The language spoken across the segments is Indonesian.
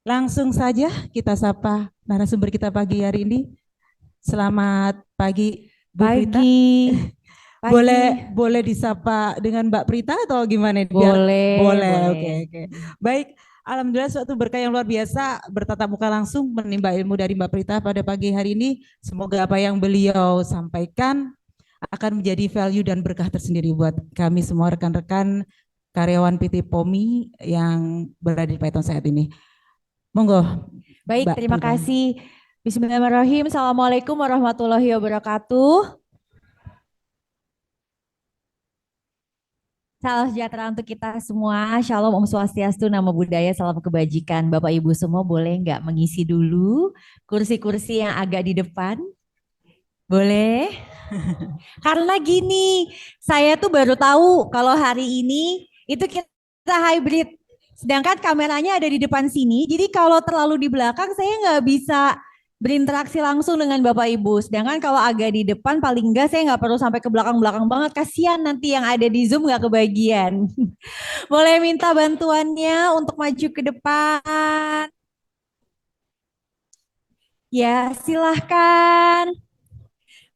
Langsung saja kita sapa narasumber kita pagi hari ini. Selamat pagi, Bu Prita. Pagi, Boleh pagi. boleh disapa dengan Mbak Prita atau gimana? Biar Boleh, boleh. Oke, boleh. oke. Baik, alhamdulillah suatu berkah yang luar biasa bertatap muka langsung menimba ilmu dari Mbak Prita pada pagi hari ini. Semoga apa yang beliau sampaikan akan menjadi value dan berkah tersendiri buat kami semua rekan-rekan karyawan PT POMI yang berada di Python saat ini. Monggo, Baik, Mbak terima Prita. kasih. Bismillahirrahmanirrahim. Assalamualaikum warahmatullahi wabarakatuh. Salam sejahtera untuk kita semua. Shalom, Om Swastiastu, Namo Buddhaya, salam kebajikan. Bapak Ibu semua boleh nggak mengisi dulu kursi-kursi yang agak di depan? Boleh? Karena gini, saya tuh baru tahu kalau hari ini itu kita hybrid. Sedangkan kameranya ada di depan sini, jadi kalau terlalu di belakang saya nggak bisa berinteraksi langsung dengan Bapak Ibu. Sedangkan kalau agak di depan paling enggak saya nggak perlu sampai ke belakang-belakang banget. Kasihan nanti yang ada di Zoom nggak kebagian. Boleh minta bantuannya untuk maju ke depan? Ya, silahkan.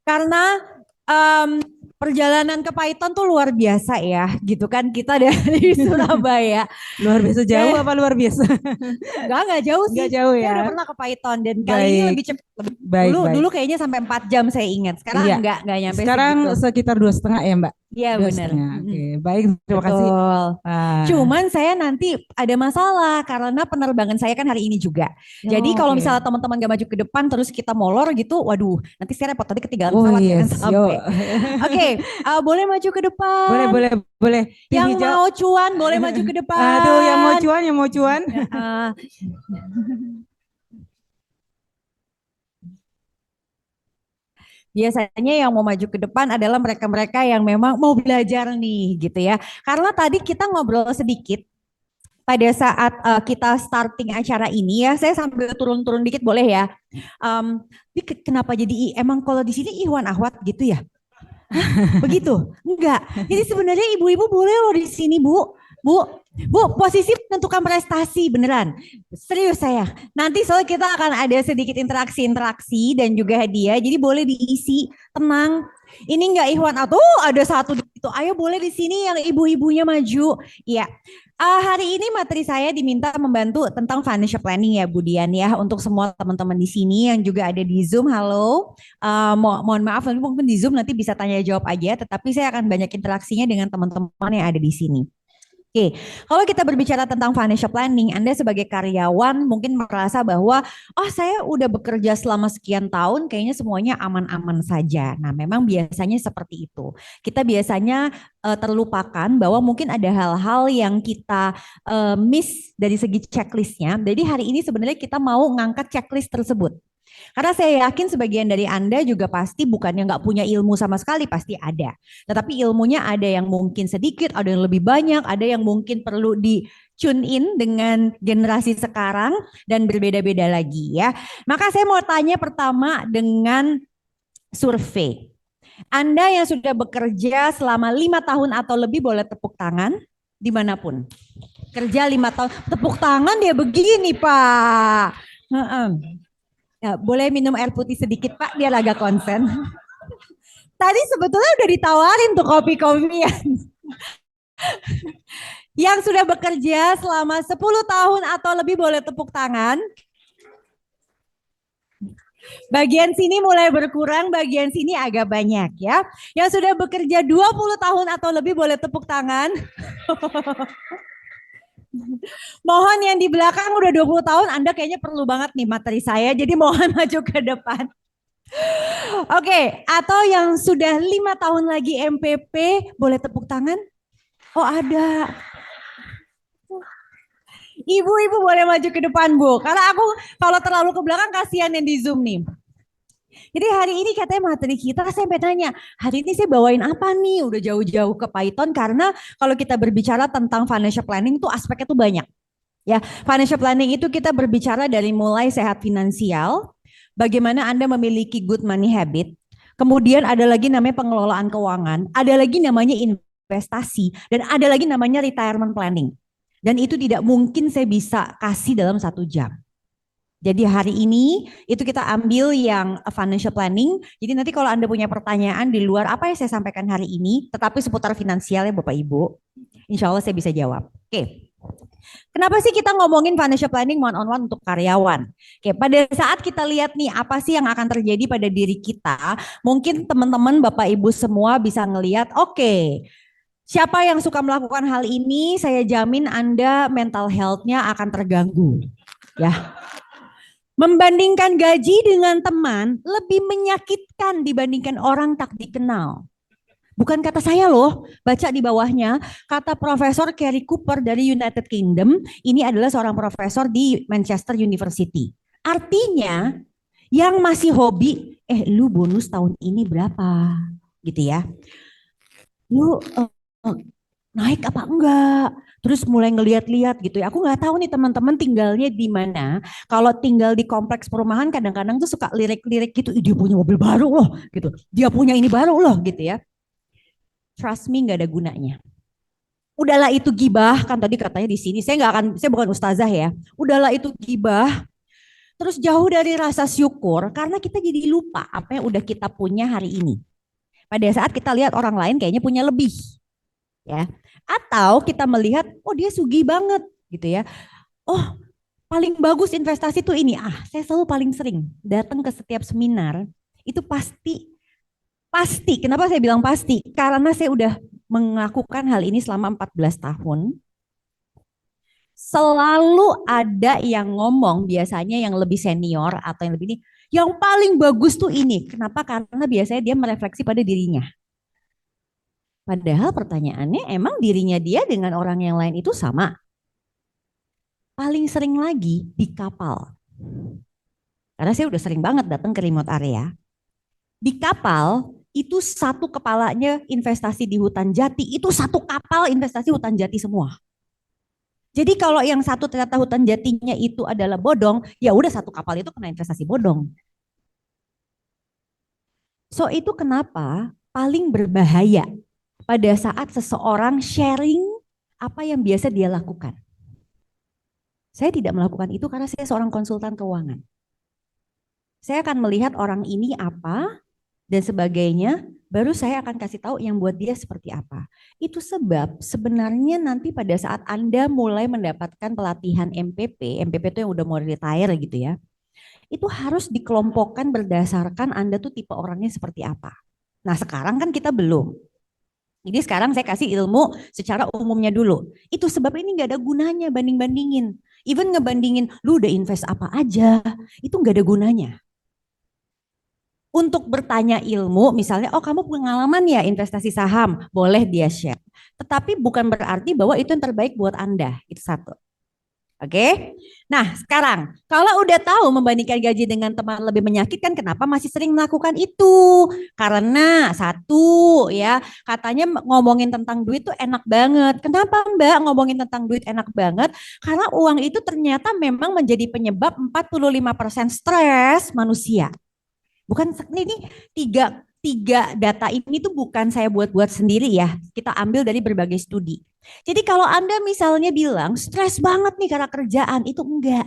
Karena em, perjalanan ke Python tuh luar biasa ya, gitu kan kita dari Surabaya. Luar biasa jauh Dan apa luar biasa? enggak jauh Enggak sih. jauh Saya ya. udah pernah ke Python dan kali ini Baik, lebih cepat. baik, Dulu baik. dulu kayaknya sampai 4 jam saya ingat. Iya. Sekarang enggak nyampe Sekarang segitu. sekitar 2,5 ya, Mbak? Iya Dua bener. setengah. Oke, Mm-mm. baik. Terima kasih. Betul. Ah, Cuman saya nanti ada masalah karena penerbangan saya kan hari ini juga. Jadi kalau oke. misalnya teman-teman gak maju ke depan terus kita molor gitu, waduh, nanti saya repot tadi ketinggalan Oh pesawat jangan yes, yo. sampai. Oke, boleh maju ke Boleh, depan. boleh, boleh. Tim Yang hijau. mau cuan boleh maju ke Aduh, yang mau depan. cuan, yang mau cuan. Ya, biasanya yang mau maju ke depan adalah mereka-mereka yang memang mau belajar nih gitu ya. Karena tadi kita ngobrol sedikit pada saat kita starting acara ini ya, saya sambil turun-turun dikit boleh ya. Ini kenapa jadi emang kalau di sini Ikhwan Ahwat gitu ya? Begitu? Enggak. Jadi sebenarnya ibu-ibu boleh loh di sini, Bu. Bu, Bu, posisi menentukan prestasi beneran. Serius saya. Nanti soal kita akan ada sedikit interaksi-interaksi dan juga hadiah. Jadi boleh diisi, tenang. Ini enggak Ikhwan atau ada satu di situ. Ayo boleh di sini yang ibu-ibunya maju. Iya. Hari ini materi saya diminta membantu tentang financial planning ya Bu Dian ya untuk semua teman-teman di sini yang juga ada di Zoom. Halo. Mohon maaf nanti mungkin di Zoom nanti bisa tanya jawab aja, tetapi saya akan banyak interaksinya dengan teman-teman yang ada di sini. Oke, kalau kita berbicara tentang financial planning, Anda sebagai karyawan mungkin merasa bahwa, oh saya udah bekerja selama sekian tahun, kayaknya semuanya aman-aman saja. Nah, memang biasanya seperti itu. Kita biasanya terlupakan bahwa mungkin ada hal-hal yang kita miss dari segi checklistnya. Jadi hari ini sebenarnya kita mau ngangkat checklist tersebut. Karena saya yakin sebagian dari Anda juga pasti bukannya nggak punya ilmu sama sekali, pasti ada. Tetapi ilmunya ada yang mungkin sedikit, ada yang lebih banyak, ada yang mungkin perlu di tune in dengan generasi sekarang dan berbeda-beda lagi ya. Maka saya mau tanya pertama dengan survei. Anda yang sudah bekerja selama 5 tahun atau lebih boleh tepuk tangan dimanapun. Kerja 5 tahun, tepuk tangan dia begini Pak. Ya, boleh minum air putih sedikit Pak, biar agak konsen. Tadi sebetulnya udah ditawarin tuh kopi-kopian. Yang sudah bekerja selama 10 tahun atau lebih boleh tepuk tangan. Bagian sini mulai berkurang, bagian sini agak banyak ya. Yang sudah bekerja 20 tahun atau lebih boleh tepuk tangan. Mohon yang di belakang udah 20 tahun, Anda kayaknya perlu banget nih materi saya, jadi mohon maju ke depan. Oke, atau yang sudah 5 tahun lagi MPP, boleh tepuk tangan? Oh ada. Ibu-ibu boleh maju ke depan Bu, karena aku kalau terlalu ke belakang kasihan yang di Zoom nih. Jadi hari ini katanya materi kita, saya sampai tanya, hari ini saya bawain apa nih? Udah jauh-jauh ke Python karena kalau kita berbicara tentang financial planning tuh aspeknya tuh banyak. Ya, financial planning itu kita berbicara dari mulai sehat finansial, bagaimana Anda memiliki good money habit, kemudian ada lagi namanya pengelolaan keuangan, ada lagi namanya investasi, dan ada lagi namanya retirement planning. Dan itu tidak mungkin saya bisa kasih dalam 1 jam. Jadi hari ini itu kita ambil yang financial planning. Jadi nanti kalau Anda punya pertanyaan di luar apa yang saya sampaikan hari ini, tetapi seputar finansial ya Bapak Ibu, insya Allah saya bisa jawab. Oke. Kenapa sih kita ngomongin financial planning one on one untuk karyawan? Oke, pada saat kita lihat nih apa sih yang akan terjadi pada diri kita, mungkin teman-teman Bapak Ibu semua bisa ngelihat, oke, siapa yang suka melakukan hal ini, saya jamin Anda mental health-nya akan terganggu. Ya, membandingkan gaji dengan teman lebih menyakitkan dibandingkan orang tak dikenal. Bukan kata saya loh, baca di bawahnya, kata Profesor Kerry Cooper dari United Kingdom, ini adalah seorang profesor di Manchester University. Artinya, yang masih hobi, lu bonus tahun ini berapa? Gitu ya. Lu naik apa enggak? Terus mulai ngeliat-liat gitu ya. Aku nggak tahu nih teman-teman tinggalnya di mana. Kalau tinggal di kompleks perumahan kadang-kadang tuh suka lirik-lirik gitu. Ih, dia punya mobil baru loh gitu. Dia punya ini baru loh gitu ya. Trust me nggak ada gunanya. Udahlah itu gibah kan tadi katanya di sini. Saya bukan ustazah ya. Udahlah itu gibah. Terus jauh dari rasa syukur karena kita jadi lupa apa yang udah kita punya hari ini. Pada saat kita lihat orang lain kayaknya punya lebih. Ya. Atau kita melihat, oh dia sugih banget gitu ya. Oh paling bagus investasi tuh ini. Saya selalu paling sering datang ke setiap seminar. Itu pasti. Kenapa saya bilang pasti? Karena saya udah melakukan hal ini selama 14 tahun. Selalu ada yang ngomong, biasanya yang lebih senior atau yang lebih ini, yang paling bagus tuh ini. Kenapa? Karena biasanya dia merefleksi pada dirinya. Padahal pertanyaannya emang dirinya dia dengan orang yang lain itu sama? Paling sering lagi di kapal. Karena saya udah sering banget datang ke remote area. Di kapal itu satu kepalanya investasi di hutan jati, itu satu kapal investasi hutan jati semua. Jadi kalau yang satu ternyata hutan jatinya itu adalah bodong, ya udah satu kapal itu kena investasi bodong. So itu kenapa paling berbahaya pada saat seseorang sharing apa yang biasa dia lakukan. Saya tidak melakukan itu karena saya seorang konsultan keuangan. Saya akan melihat orang ini apa dan sebagainya, baru saya akan kasih tahu yang buat dia seperti apa. Itu sebab sebenarnya nanti pada saat Anda mulai mendapatkan pelatihan MPP itu yang udah mau retire gitu ya, itu harus dikelompokkan berdasarkan Anda tuh tipe orangnya seperti apa. Nah sekarang kan kita belum. Jadi sekarang saya kasih ilmu secara umumnya dulu. Itu sebab ini nggak ada gunanya banding-bandingin. Even ngebandingin, lu udah invest apa aja, itu nggak ada gunanya. Untuk bertanya ilmu, misalnya, oh kamu pengalaman ya investasi saham, boleh dia share. Tetapi bukan berarti bahwa itu yang terbaik buat Anda. Itu satu. Oke, nah sekarang kalau udah tahu membandingkan gaji dengan teman lebih menyakitkan, kenapa masih sering melakukan itu? Karena satu ya katanya ngomongin tentang duit tuh enak banget. Kenapa Mbak ngomongin tentang duit enak banget? Karena uang itu ternyata memang menjadi penyebab 45% stres manusia. Bukan ini tiga data ini tuh bukan saya buat-buat sendiri ya. Kita ambil dari berbagai studi. Jadi kalau Anda misalnya bilang stres banget nih karena kerjaan, itu enggak.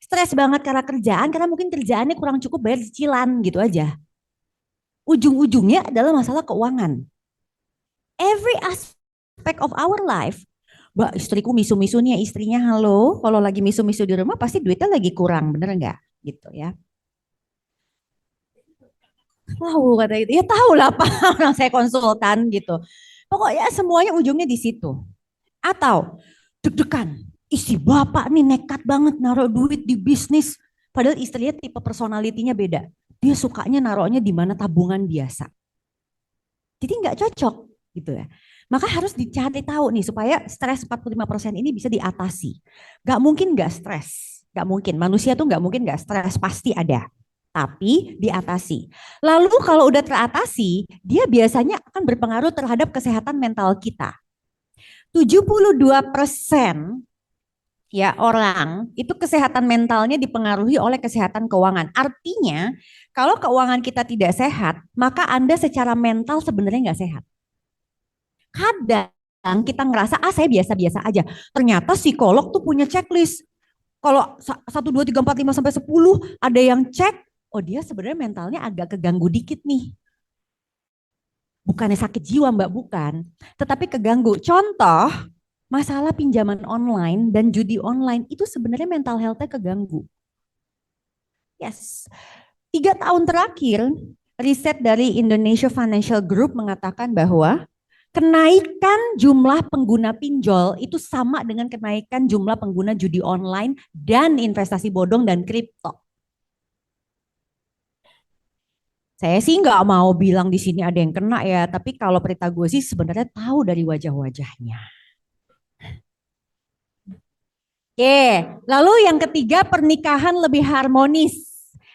Stres banget karena kerjaan karena mungkin kerjaannya kurang cukup bayar cicilan gitu aja. Ujung-ujungnya adalah masalah keuangan. Every aspect of our life. Mbak istriku misu-misu nih ya, istrinya halo. Kalau lagi misu-misu di rumah pasti duitnya lagi kurang, bener enggak? Gitu ya. Tahu kata itu, ya tahu lah Pak, orang saya konsultan gitu. Pokoknya semuanya ujungnya di situ. Atau deg-degan, isi bapak nih nekat banget naruh duit di bisnis. Padahal istrinya tipe personalitinya beda. Dia sukanya naruhnya di mana tabungan biasa. Jadi nggak cocok gitu ya. Maka harus dicari tahu nih supaya stres 45% ini bisa diatasi. Gak mungkin nggak stres. Gak mungkin. Manusia tuh nggak mungkin nggak stres. Pasti ada. Tapi diatasi. Lalu kalau udah teratasi, dia biasanya akan berpengaruh terhadap kesehatan mental kita. 72% ya orang itu kesehatan mentalnya dipengaruhi oleh kesehatan keuangan. Artinya kalau keuangan kita tidak sehat, maka Anda secara mental sebenarnya nggak sehat. Kadang kita ngerasa saya biasa-biasa aja. Ternyata psikolog tuh punya checklist. Kalau 1, 2, 3, 4, 5 sampai 10 ada yang cek, oh dia sebenarnya mentalnya agak keganggu dikit nih. Bukannya sakit jiwa Mbak, bukan. Tetapi keganggu. Contoh, masalah pinjaman online dan judi online itu sebenarnya mental health-nya keganggu. Yes. 3 tahun terakhir, riset dari Indonesia Financial Group mengatakan bahwa kenaikan jumlah pengguna pinjol itu sama dengan kenaikan jumlah pengguna judi online dan investasi bodong dan kripto. Saya sih nggak mau bilang di sini ada yang kena ya, tapi kalau Prita gue sih sebenarnya tahu dari wajah-wajahnya. Oke, lalu yang ketiga pernikahan lebih harmonis.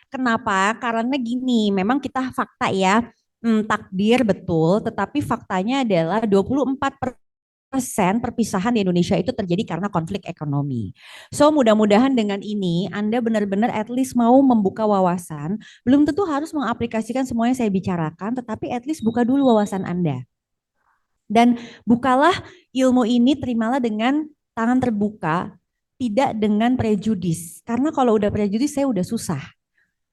Kenapa? Karena gini, memang kita fakta ya, takdir betul, tetapi faktanya adalah 24% perpisahan di Indonesia itu terjadi karena konflik ekonomi. So mudah-mudahan dengan ini Anda benar-benar at least mau membuka wawasan, belum tentu harus mengaplikasikan semua yang saya bicarakan, tetapi at least buka dulu wawasan Anda. Dan bukalah ilmu ini, terimalah dengan tangan terbuka, tidak dengan prejudis. Karena kalau udah prejudis saya udah susah.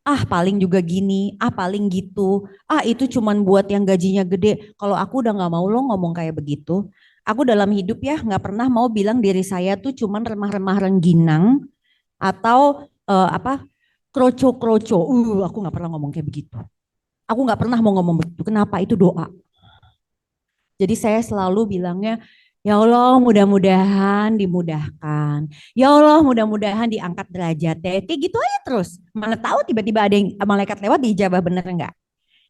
Paling juga gini, paling gitu, itu cuman buat yang gajinya gede. Kalau aku udah nggak mau lo ngomong kayak begitu. Aku dalam hidup ya nggak pernah mau bilang diri saya tuh cuman remah-remah rengginang atau kroco-kroco. Aku nggak pernah ngomong kayak begitu. Aku nggak pernah mau ngomong begitu. Kenapa? Itu doa. Jadi saya selalu bilangnya, ya Allah mudah-mudahan dimudahkan. Ya Allah mudah-mudahan diangkat derajatnya. Kayak gitu aja terus. Mana tahu tiba-tiba ada yang malaikat lewat dijabah bener enggak.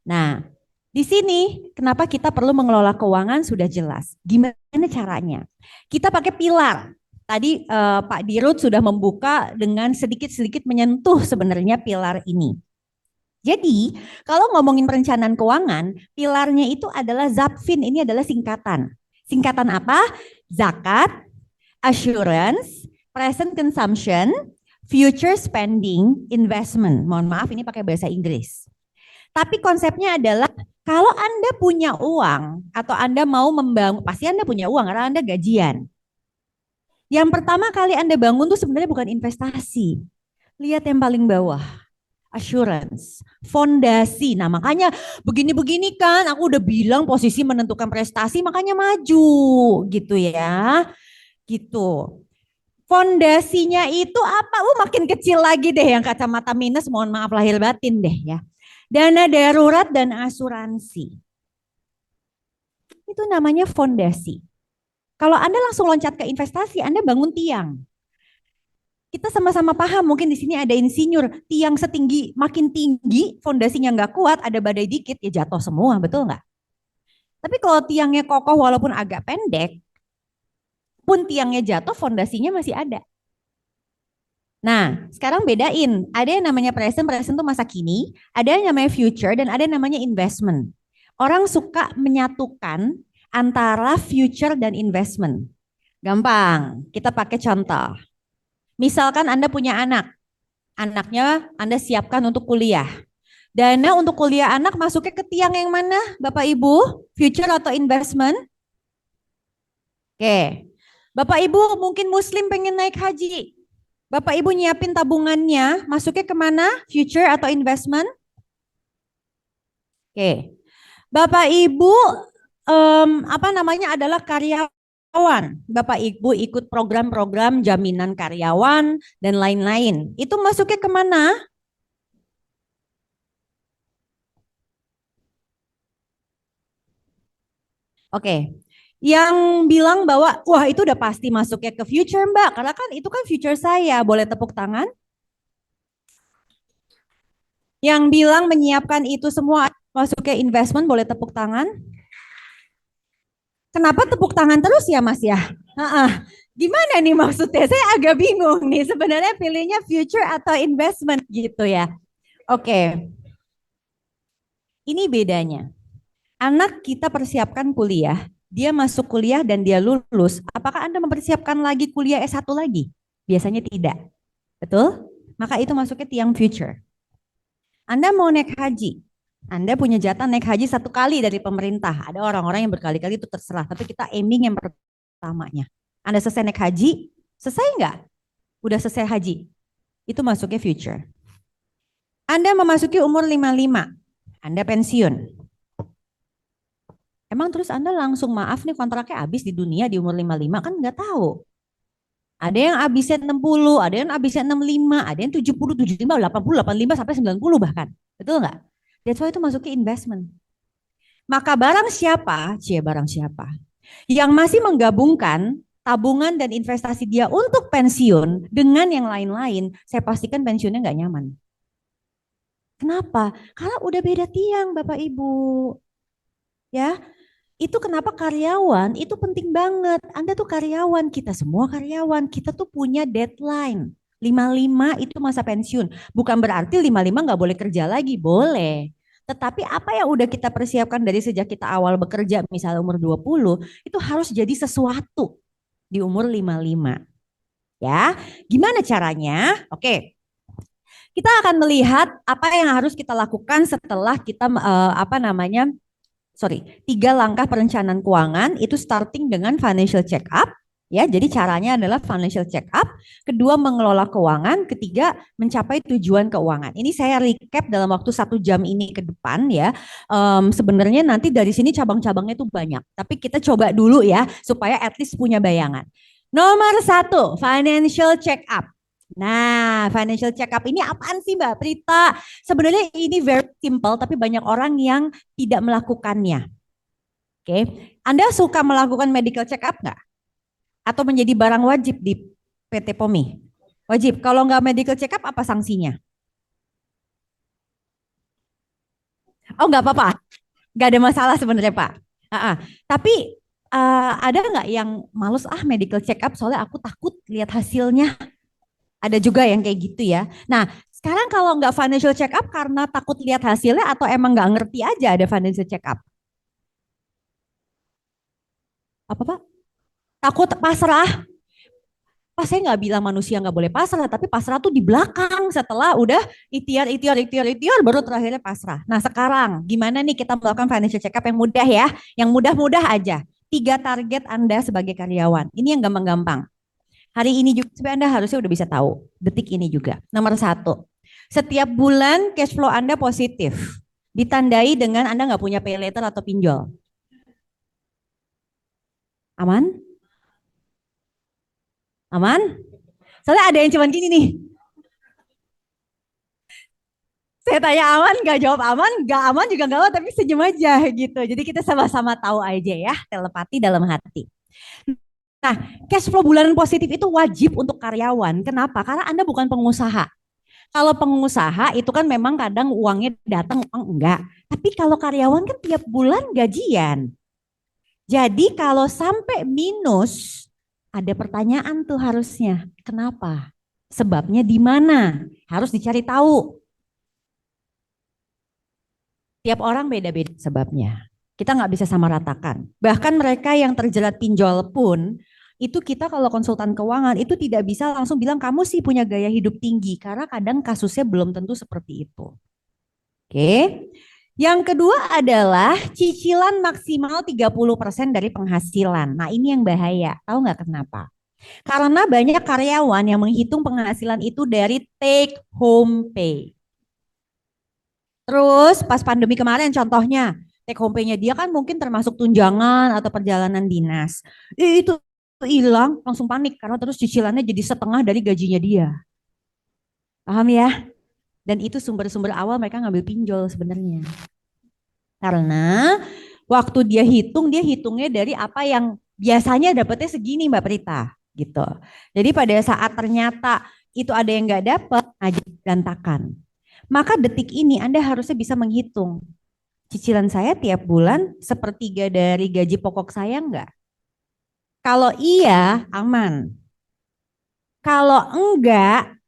Nah di sini kenapa kita perlu mengelola keuangan sudah jelas. Gimana caranya? Kita pakai pilar. Tadi Pak Dirut sudah membuka dengan sedikit-sedikit menyentuh sebenarnya pilar ini. Jadi, kalau ngomongin perencanaan keuangan, pilarnya itu adalah ZAPFIN. Ini adalah singkatan. Singkatan apa? Zakat, assurance, present consumption, future spending, investment. Mohon maaf, ini pakai bahasa Inggris. Tapi konsepnya adalah kalau Anda punya uang atau Anda mau membangun, pasti Anda punya uang karena Anda gajian. Yang pertama kali Anda bangun tuh sebenarnya bukan investasi. Lihat yang paling bawah. Assurance, fondasi. Nah makanya begini-begini kan aku udah bilang posisi menentukan prestasi makanya maju gitu ya. Gitu. Fondasinya itu apa? Makin kecil lagi deh yang kacamata minus, mohon maaf lahir batin deh ya. Dana darurat dan asuransi. Itu namanya fondasi. Kalau Anda langsung loncat ke investasi, Anda bangun tiang. Kita sama-sama paham, mungkin di sini ada insinyur, tiang setinggi, makin tinggi, fondasinya nggak kuat, ada badai dikit, ya jatuh semua, betul nggak? Tapi kalau tiangnya kokoh walaupun agak pendek, pun tiangnya jatuh, fondasinya masih ada. Nah, sekarang bedain, ada yang namanya present itu masa kini, ada yang namanya future, dan ada yang namanya investment. Orang suka menyatukan antara future dan investment. Gampang, kita pakai contoh. Misalkan Anda punya anak, anaknya Anda siapkan untuk kuliah. Dana untuk kuliah anak masuknya ke tiang yang mana, Bapak Ibu? Future atau investment? Oke, Bapak Ibu mungkin Muslim pengen naik haji. Bapak Ibu nyiapin tabungannya, masuknya kemana? Future atau investment? Oke, Bapak Ibu adalah karyawan. Bapak Ibu ikut program-program jaminan karyawan dan lain-lain. Itu masuknya kemana? Oke. Yang bilang bahwa wah itu udah pasti masuknya ke future Mbak, karena kan itu kan future saya. Boleh tepuk tangan? Yang bilang menyiapkan itu semua masuknya investment, boleh tepuk tangan? Kenapa tepuk tangan terus ya Mas ya? Gimana nih maksudnya? Saya agak bingung nih. Sebenarnya pilihnya future atau investment gitu ya. Oke. Ini bedanya. Anak kita persiapkan kuliah, dia masuk kuliah dan dia lulus. Apakah Anda mempersiapkan lagi kuliah S1 lagi? Biasanya tidak. Betul? Maka itu masuknya tiang future. Anda mau naik haji. Anda punya jatah naik haji 1 kali dari pemerintah. Ada orang-orang yang berkali-kali itu terserah. Tapi kita aiming yang pertamanya. Anda selesai naik haji, selesai nggak? Udah selesai haji. Itu masuknya future. Anda memasuki umur 55. Anda pensiun. Emang terus Anda langsung maaf nih kontraknya habis di dunia di umur 55 kan nggak tahu. Ada yang habisnya 60, ada yang habisnya 65, ada yang 70, 75, 80, 85 sampai 90 bahkan. Betul nggak? That's why itu masuk ke investment. Maka barang siapa, barang siapa yang masih menggabungkan tabungan dan investasi dia untuk pensiun dengan yang lain-lain, saya pastikan pensiunnya nggak nyaman. Kenapa? Karena udah beda tiang Bapak Ibu. Ya, itu kenapa karyawan itu penting banget. Anda tuh karyawan, kita semua karyawan. Kita tuh punya deadline. 55 itu masa pensiun. Bukan berarti 55 nggak boleh kerja lagi, boleh. Tetapi apa yang udah kita persiapkan dari sejak kita awal bekerja, misalnya umur 20, itu harus jadi sesuatu di umur 55. Ya, gimana caranya? Oke. Kita akan melihat apa yang harus kita lakukan setelah kita 3 langkah perencanaan keuangan itu starting dengan financial check up. Ya, jadi caranya adalah financial check up, kedua mengelola keuangan, ketiga mencapai tujuan keuangan. Ini saya recap dalam waktu 1 jam ini ke depan ya. Sebenarnya nanti dari sini cabang-cabangnya itu banyak, tapi kita coba dulu ya supaya at least punya bayangan. Nomor 1, financial check up. Nah, financial check up ini apaan sih Mbak Prita? Sebenarnya ini very simple, tapi banyak orang yang tidak melakukannya. Oke, Anda suka melakukan medical check up nggak? Atau menjadi barang wajib di PT POMI? Wajib. Kalau nggak medical check up, apa sanksinya? Oh, nggak apa-apa. Nggak ada masalah sebenarnya Pak. Tapi ada nggak yang males medical check up soalnya aku takut lihat hasilnya? Ada juga yang kayak gitu ya. Nah, sekarang kalau nggak financial check up karena takut lihat hasilnya atau emang nggak ngerti aja ada financial check up? Apa Pak? Takut pasrah? Pas saya nggak bilang manusia nggak boleh pasrah, tapi pasrah tuh di belakang setelah udah ikhtiar, baru terakhirnya pasrah. Nah sekarang gimana nih kita melakukan financial check up yang mudah ya, yang mudah-mudah aja. 3 target Anda sebagai karyawan. Ini yang gampang-gampang. Hari ini juga supaya Anda harusnya udah bisa tahu. Detik ini juga. Nomor 1, setiap bulan cash flow Anda positif. Ditandai dengan Anda nggak punya pay later atau pinjol. Aman? Aman? Soalnya ada yang cuman gini nih. Saya tanya aman, nggak jawab aman, nggak aman juga nggak apa, tapi senyum aja gitu. Jadi kita sama-sama tahu aja ya, telepati dalam hati. Nah, cash flow bulanan positif itu wajib untuk karyawan. Kenapa? Karena Anda bukan pengusaha. Kalau pengusaha itu kan memang kadang uangnya datang, uang enggak. Tapi kalau karyawan kan tiap bulan gajian. Jadi kalau sampai minus, ada pertanyaan tuh harusnya. Kenapa? Sebabnya di mana? Harus dicari tahu. Tiap orang beda-beda sebabnya. Kita nggak bisa sama ratakan. Bahkan mereka yang terjerat pinjol pun, itu kita kalau konsultan keuangan itu tidak bisa langsung bilang kamu sih punya gaya hidup tinggi. Karena kadang kasusnya belum tentu seperti itu. Oke. Yang kedua adalah cicilan maksimal 30% dari penghasilan. Nah ini yang bahaya. Tahu nggak kenapa? Karena banyak karyawan yang menghitung penghasilan itu dari take home pay. Terus pas pandemi kemarin contohnya, take home pay-nya dia kan mungkin termasuk tunjangan atau perjalanan dinas. Itu hilang, langsung panik karena terus cicilannya jadi setengah dari gajinya dia. Paham ya? Dan itu sumber-sumber awal mereka ngambil pinjol sebenarnya. Karena waktu dia hitungnya dari apa yang biasanya dapetnya segini Mbak Prita gitu. Jadi pada saat ternyata itu ada yang nggak dapat, aja berantakan. Maka detik ini Anda harusnya bisa menghitung. Cicilan saya tiap bulan sepertiga dari gaji pokok saya enggak? Kalau iya, aman. Kalau enggak,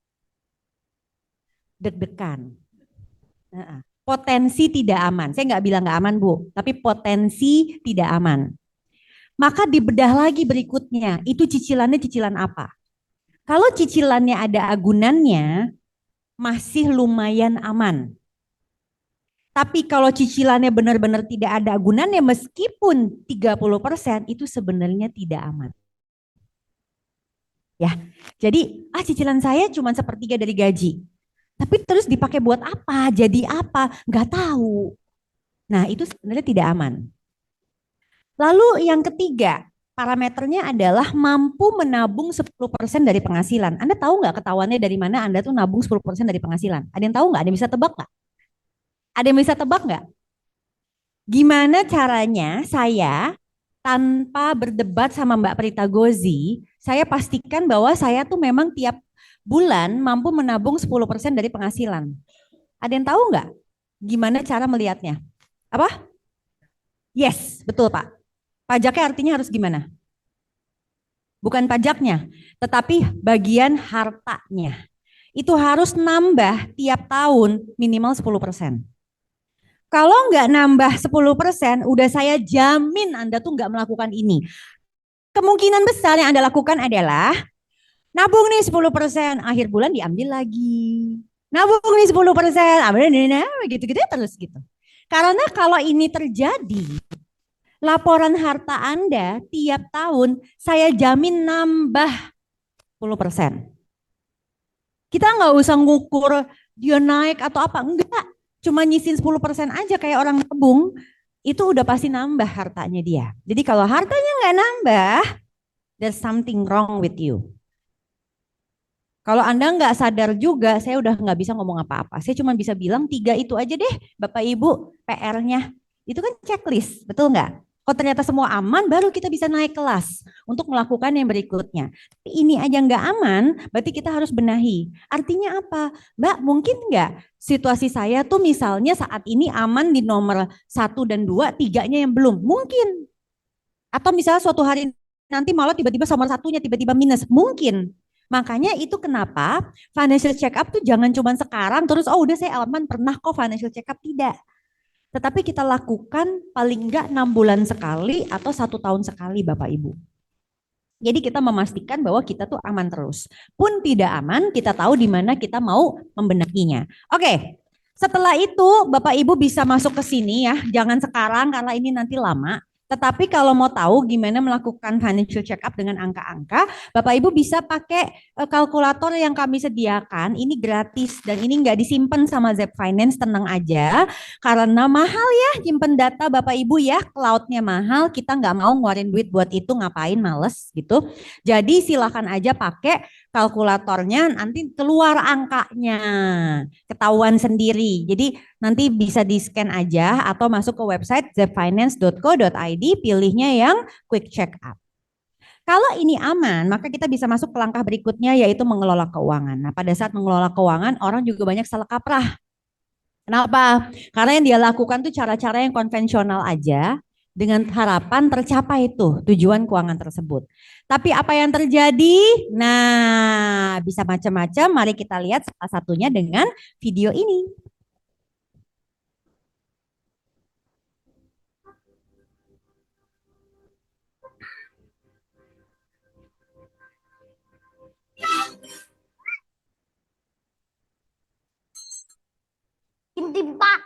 deg-degan. Potensi tidak aman. Saya nggak bilang nggak aman, Bu. Tapi potensi tidak aman. Maka dibedah lagi berikutnya. Itu cicilannya cicilan apa? Kalau cicilannya ada agunannya, masih lumayan aman. Tapi kalau cicilannya benar-benar tidak ada gunanya meskipun 30% itu sebenarnya tidak aman. Ya, jadi cicilan saya cuma sepertiga dari gaji. Tapi terus dipakai buat apa? Jadi apa? Nggak tahu. Nah, itu sebenarnya tidak aman. Lalu yang ketiga, parameternya adalah mampu menabung 10% dari penghasilan. Anda tahu nggak ketahuannya dari mana Anda tuh nabung 10% dari penghasilan? Ada yang tahu nggak? Ada yang bisa tebak nggak? Ada yang bisa tebak nggak? Gimana caranya saya tanpa berdebat sama Mbak Prita Gozi, saya pastikan bahwa saya tuh memang tiap bulan mampu menabung 10% dari penghasilan. Ada yang tahu nggak? Gimana cara melihatnya? Apa? Yes, betul Pak. Pajaknya artinya harus gimana? Bukan pajaknya, tetapi bagian hartanya. Itu harus nambah tiap tahun minimal 10%. Kalau nggak nambah 10%, udah saya jamin Anda tuh nggak melakukan ini. Kemungkinan besar yang Anda lakukan adalah nabung nih 10%, akhir bulan diambil lagi. Nabung nih 10%, gitu-gitu terus gitu. Karena kalau ini terjadi, laporan harta Anda tiap tahun saya jamin nambah 10%. Kita nggak usah ngukur dia naik atau apa, enggak. Cuma nyisin 10% aja kayak orang tabung, itu udah pasti nambah hartanya dia. Jadi kalau hartanya nggak nambah, there's something wrong with you. Kalau Anda nggak sadar juga, saya udah nggak bisa ngomong apa-apa. Saya cuma bisa bilang 3 itu aja deh, Bapak Ibu, PR-nya. Itu kan checklist, betul nggak? Kalau ternyata semua aman, baru kita bisa naik kelas untuk melakukan yang berikutnya. Tapi ini aja nggak aman, berarti kita harus benahi. Artinya apa? Mbak, mungkin nggak situasi saya tuh misalnya saat ini aman di nomor 1 dan 2, 3-nya yang belum? Mungkin. Atau misalnya suatu hari nanti malah tiba-tiba nomor 1-nya tiba-tiba minus. Mungkin. Makanya itu kenapa financial check up tuh jangan cuma sekarang terus udah saya aman pernah kok financial check up, tidak. Tetapi kita lakukan paling enggak 6 bulan sekali atau 1 tahun sekali Bapak Ibu. Jadi kita memastikan bahwa kita tuh aman terus. Pun tidak aman, kita tahu di mana kita mau membenahinya. Oke, setelah itu Bapak Ibu bisa masuk ke sini ya. Jangan sekarang karena ini nanti lama. Tetapi kalau mau tahu gimana melakukan financial check up dengan angka-angka, Bapak Ibu bisa pakai kalkulator yang kami sediakan. Ini gratis dan ini nggak disimpan sama Zep Finance, tenang aja. Karena mahal ya nyimpen data Bapak Ibu ya, cloudnya mahal, kita nggak mau ngeluarin duit buat itu, ngapain, males gitu. Jadi silakan aja pakai kalkulatornya, nanti keluar angkanya, ketahuan sendiri. Jadi nanti bisa di-scan aja atau masuk ke website zepfinance.co.id, pilihnya yang quick check up. Kalau ini aman, maka kita bisa masuk ke langkah berikutnya yaitu mengelola keuangan. Nah, pada saat mengelola keuangan, orang juga banyak salah kaprah. Kenapa? Karena yang dia lakukan tuh cara-cara yang konvensional aja dengan harapan tercapai itu tujuan keuangan tersebut. Tapi apa yang terjadi? Nah, bisa macam-macam. Mari kita lihat salah satunya dengan video ini. Timpak.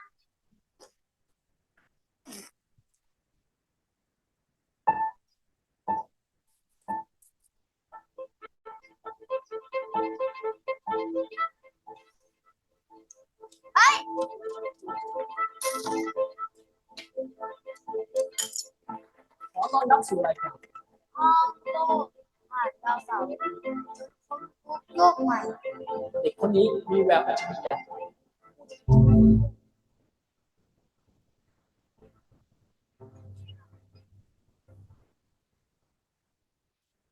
có con đốc sửa lạiเด็กคนนี้มีแววอาชีพใหญ่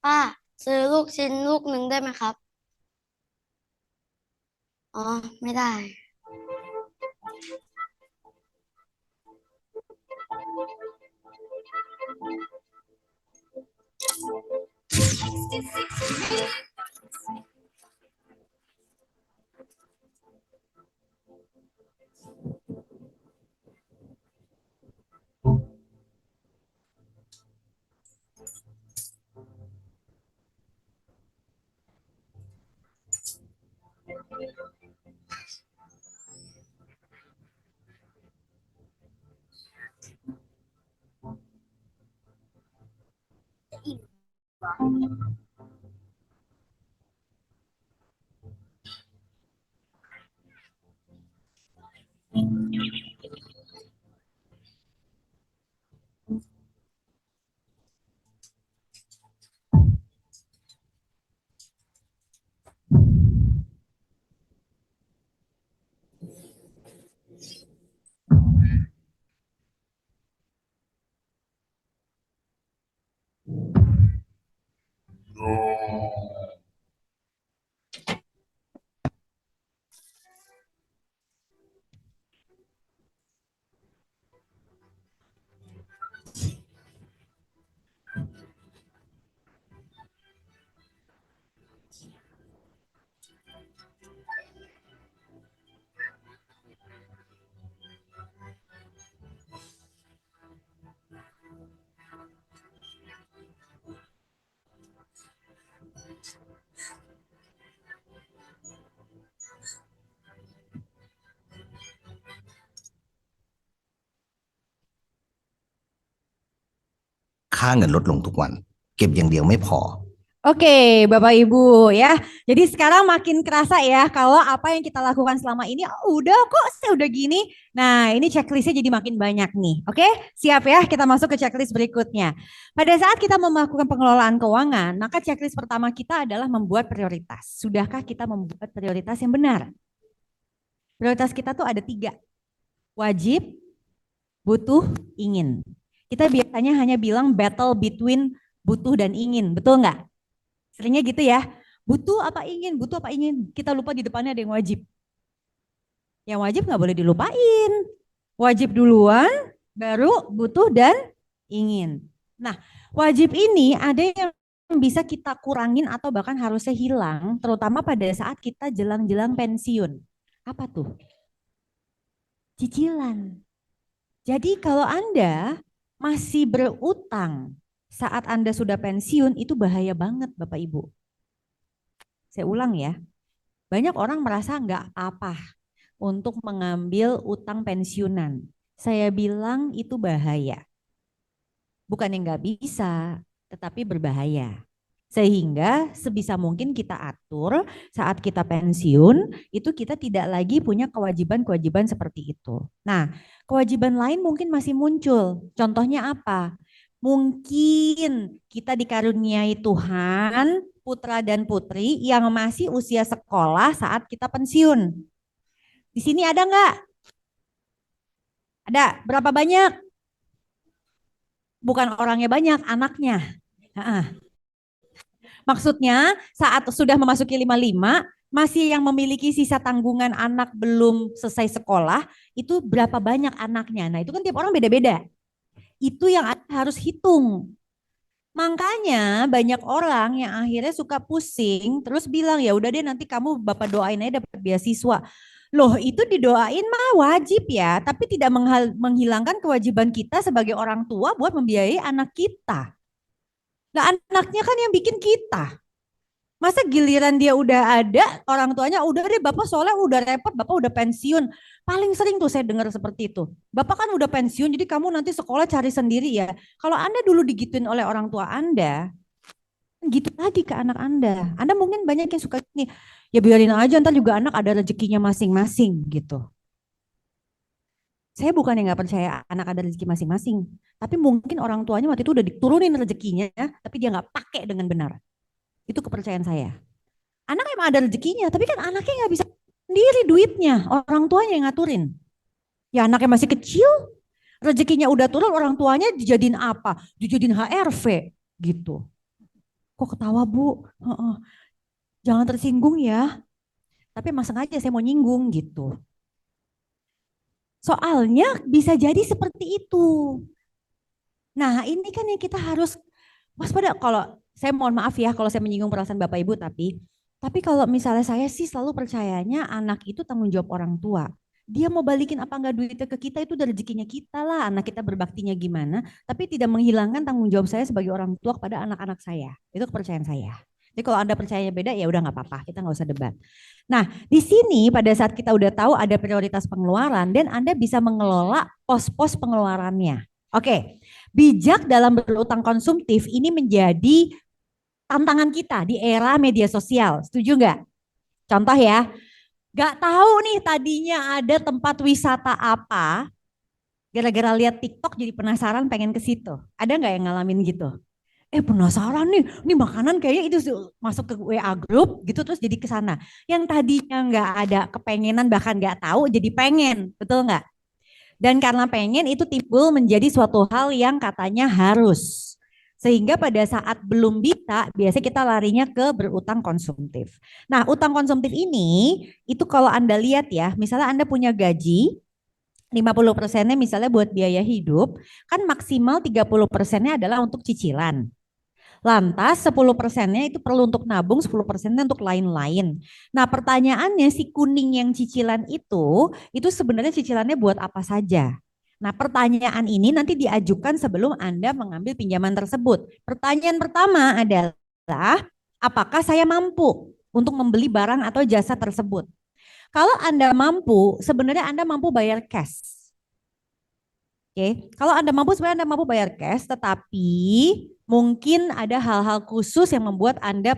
ป้าซื้อลูกชิ้นลูกหนึ่งได้ไหมครับอ๋อไม่ได้ ค่าเงินลดลงทุกวันเก็บอย่างเดียวไม่พอ Oke, Bapak Ibu ya. Jadi sekarang makin kerasa ya kalau apa yang kita lakukan selama ini udah kok saya udah gini. Nah, ini checklistnya jadi makin banyak nih. Oke, siap ya kita masuk ke checklist berikutnya. Pada saat kita melakukan pengelolaan keuangan, maka checklist pertama kita adalah membuat prioritas. Sudahkah kita membuat prioritas yang benar? Prioritas kita tuh ada 3. Wajib, butuh, ingin. Kita biasanya hanya bilang battle between butuh dan ingin, betul nggak? Seringnya gitu ya, butuh apa ingin, butuh apa ingin. Kita lupa di depannya ada yang wajib. Yang wajib nggak boleh dilupain. Wajib duluan, baru butuh dan ingin. Nah, wajib ini ada yang bisa kita kurangin atau bahkan harusnya hilang, terutama pada saat kita jelang-jelang pensiun. Apa tuh? Cicilan. Jadi kalau Anda masih berutang saat Anda sudah pensiun, itu bahaya banget Bapak Ibu. Saya ulang ya, banyak orang merasa nggak apa-apa untuk mengambil utang pensiunan. Saya bilang itu bahaya. Bukan yang nggak bisa, tetapi berbahaya. Sehingga sebisa mungkin kita atur saat kita pensiun, itu kita tidak lagi punya kewajiban-kewajiban seperti itu. Nah, kewajiban lain mungkin masih muncul. Contohnya apa? Mungkin kita dikaruniai Tuhan putra dan putri yang masih usia sekolah saat kita pensiun. Di sini ada nggak? Ada. Berapa banyak? Bukan orangnya banyak, anaknya. Maksudnya saat sudah memasuki 55, masih yang memiliki sisa tanggungan anak belum selesai sekolah, itu berapa banyak anaknya? Nah itu kan tiap orang beda-beda. Itu yang harus hitung. Makanya banyak orang yang akhirnya suka pusing terus bilang ya udah deh nanti kamu Bapak doain aja dapat beasiswa. Loh itu didoain mah wajib ya, tapi tidak menghilangkan kewajiban kita sebagai orang tua buat membiayai anak kita. Nah anaknya kan yang bikin kita. Masa giliran dia udah ada, orang tuanya udah deh Bapak soalnya udah repot, Bapak udah pensiun. Paling sering tuh saya dengar seperti itu. Bapak kan udah pensiun jadi kamu nanti sekolah cari sendiri ya. Kalau Anda dulu digituin oleh orang tua Anda, gitu lagi ke anak Anda. Anda mungkin banyak yang suka gini, ya biarin aja ntar juga anak ada rezekinya masing-masing gitu. Saya bukan yang nggak percaya anak ada rezeki masing-masing. Tapi mungkin orang tuanya waktu itu udah diturunin rezekinya, tapi dia nggak pakai dengan benar. Itu kepercayaan saya. Anak emang ada rezekinya, tapi kan anaknya nggak bisa sendiri duitnya, orang tuanya yang ngaturin. Ya anaknya masih kecil, rezekinya udah turun, orang tuanya dijadiin apa? Dijadiin HRV gitu. Kok ketawa Bu? Jangan tersinggung ya. Tapi emang sengaja saya mau nyinggung gitu. Soalnya bisa jadi seperti itu. Nah ini kan yang kita harus waspada. Kalau saya mohon maaf ya kalau saya menyinggung perasaan Bapak Ibu, tapi kalau misalnya saya sih selalu percayanya anak itu tanggung jawab orang tua. Dia mau balikin apa enggak duitnya ke kita itu dari rezekinya kita lah, anak kita berbaktinya gimana, tapi tidak menghilangkan tanggung jawab saya sebagai orang tua kepada anak-anak saya. Itu kepercayaan saya. Jadi kalau Anda percayanya beda ya udah nggak apa-apa, kita nggak usah debat. Nah di sini pada saat kita udah tahu ada prioritas pengeluaran dan Anda bisa mengelola pos-pos pengeluarannya. Oke, bijak dalam berutang konsumtif ini menjadi tantangan kita di era media sosial. Setuju nggak? Contoh ya, nggak tahu nih tadinya ada tempat wisata apa, gara-gara lihat TikTok jadi penasaran pengen ke situ. Ada nggak yang ngalamin gitu? Penasaran nih makanan kayaknya itu masuk ke WA group gitu terus jadi ke sana. Yang tadinya nggak ada kepengenan bahkan nggak tahu jadi pengen, betul nggak? Dan karena pengen itu timbul menjadi suatu hal yang katanya harus. Sehingga pada saat belum bisa, biasanya kita larinya ke berutang konsumtif. Nah, utang konsumtif ini, itu kalau Anda lihat ya, misalnya Anda punya gaji, 50%-nya misalnya buat biaya hidup, kan maksimal 30%-nya adalah untuk cicilan. Lantas 10%-nya itu perlu untuk nabung, 10%-nya untuk lain-lain. Nah pertanyaannya si kuning yang cicilan itu sebenarnya cicilannya buat apa saja? Nah pertanyaan ini nanti diajukan sebelum Anda mengambil pinjaman tersebut. Pertanyaan pertama adalah, apakah saya mampu untuk membeli barang atau jasa tersebut? Kalau Anda mampu, sebenarnya Anda mampu bayar cash. Oke, kalau Anda mampu, sebenarnya Anda mampu bayar cash, tetapi mungkin ada hal-hal khusus yang membuat Anda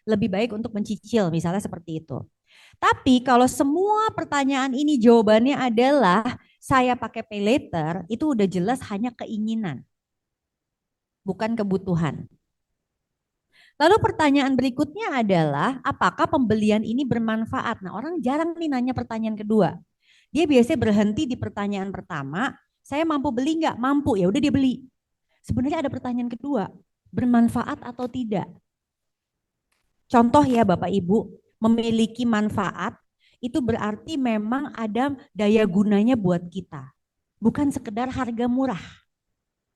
lebih baik untuk mencicil, misalnya seperti itu. Tapi kalau semua pertanyaan ini jawabannya adalah saya pakai pay later, itu udah jelas hanya keinginan, bukan kebutuhan. Lalu pertanyaan berikutnya adalah apakah pembelian ini bermanfaat? Nah orang jarang nih nanya pertanyaan kedua. Dia biasanya berhenti di pertanyaan pertama, saya mampu beli nggak? Mampu, ya udah dia beli. Sebenarnya ada pertanyaan kedua, bermanfaat atau tidak? Contoh ya Bapak Ibu, memiliki manfaat itu berarti memang ada daya gunanya buat kita. Bukan sekedar harga murah.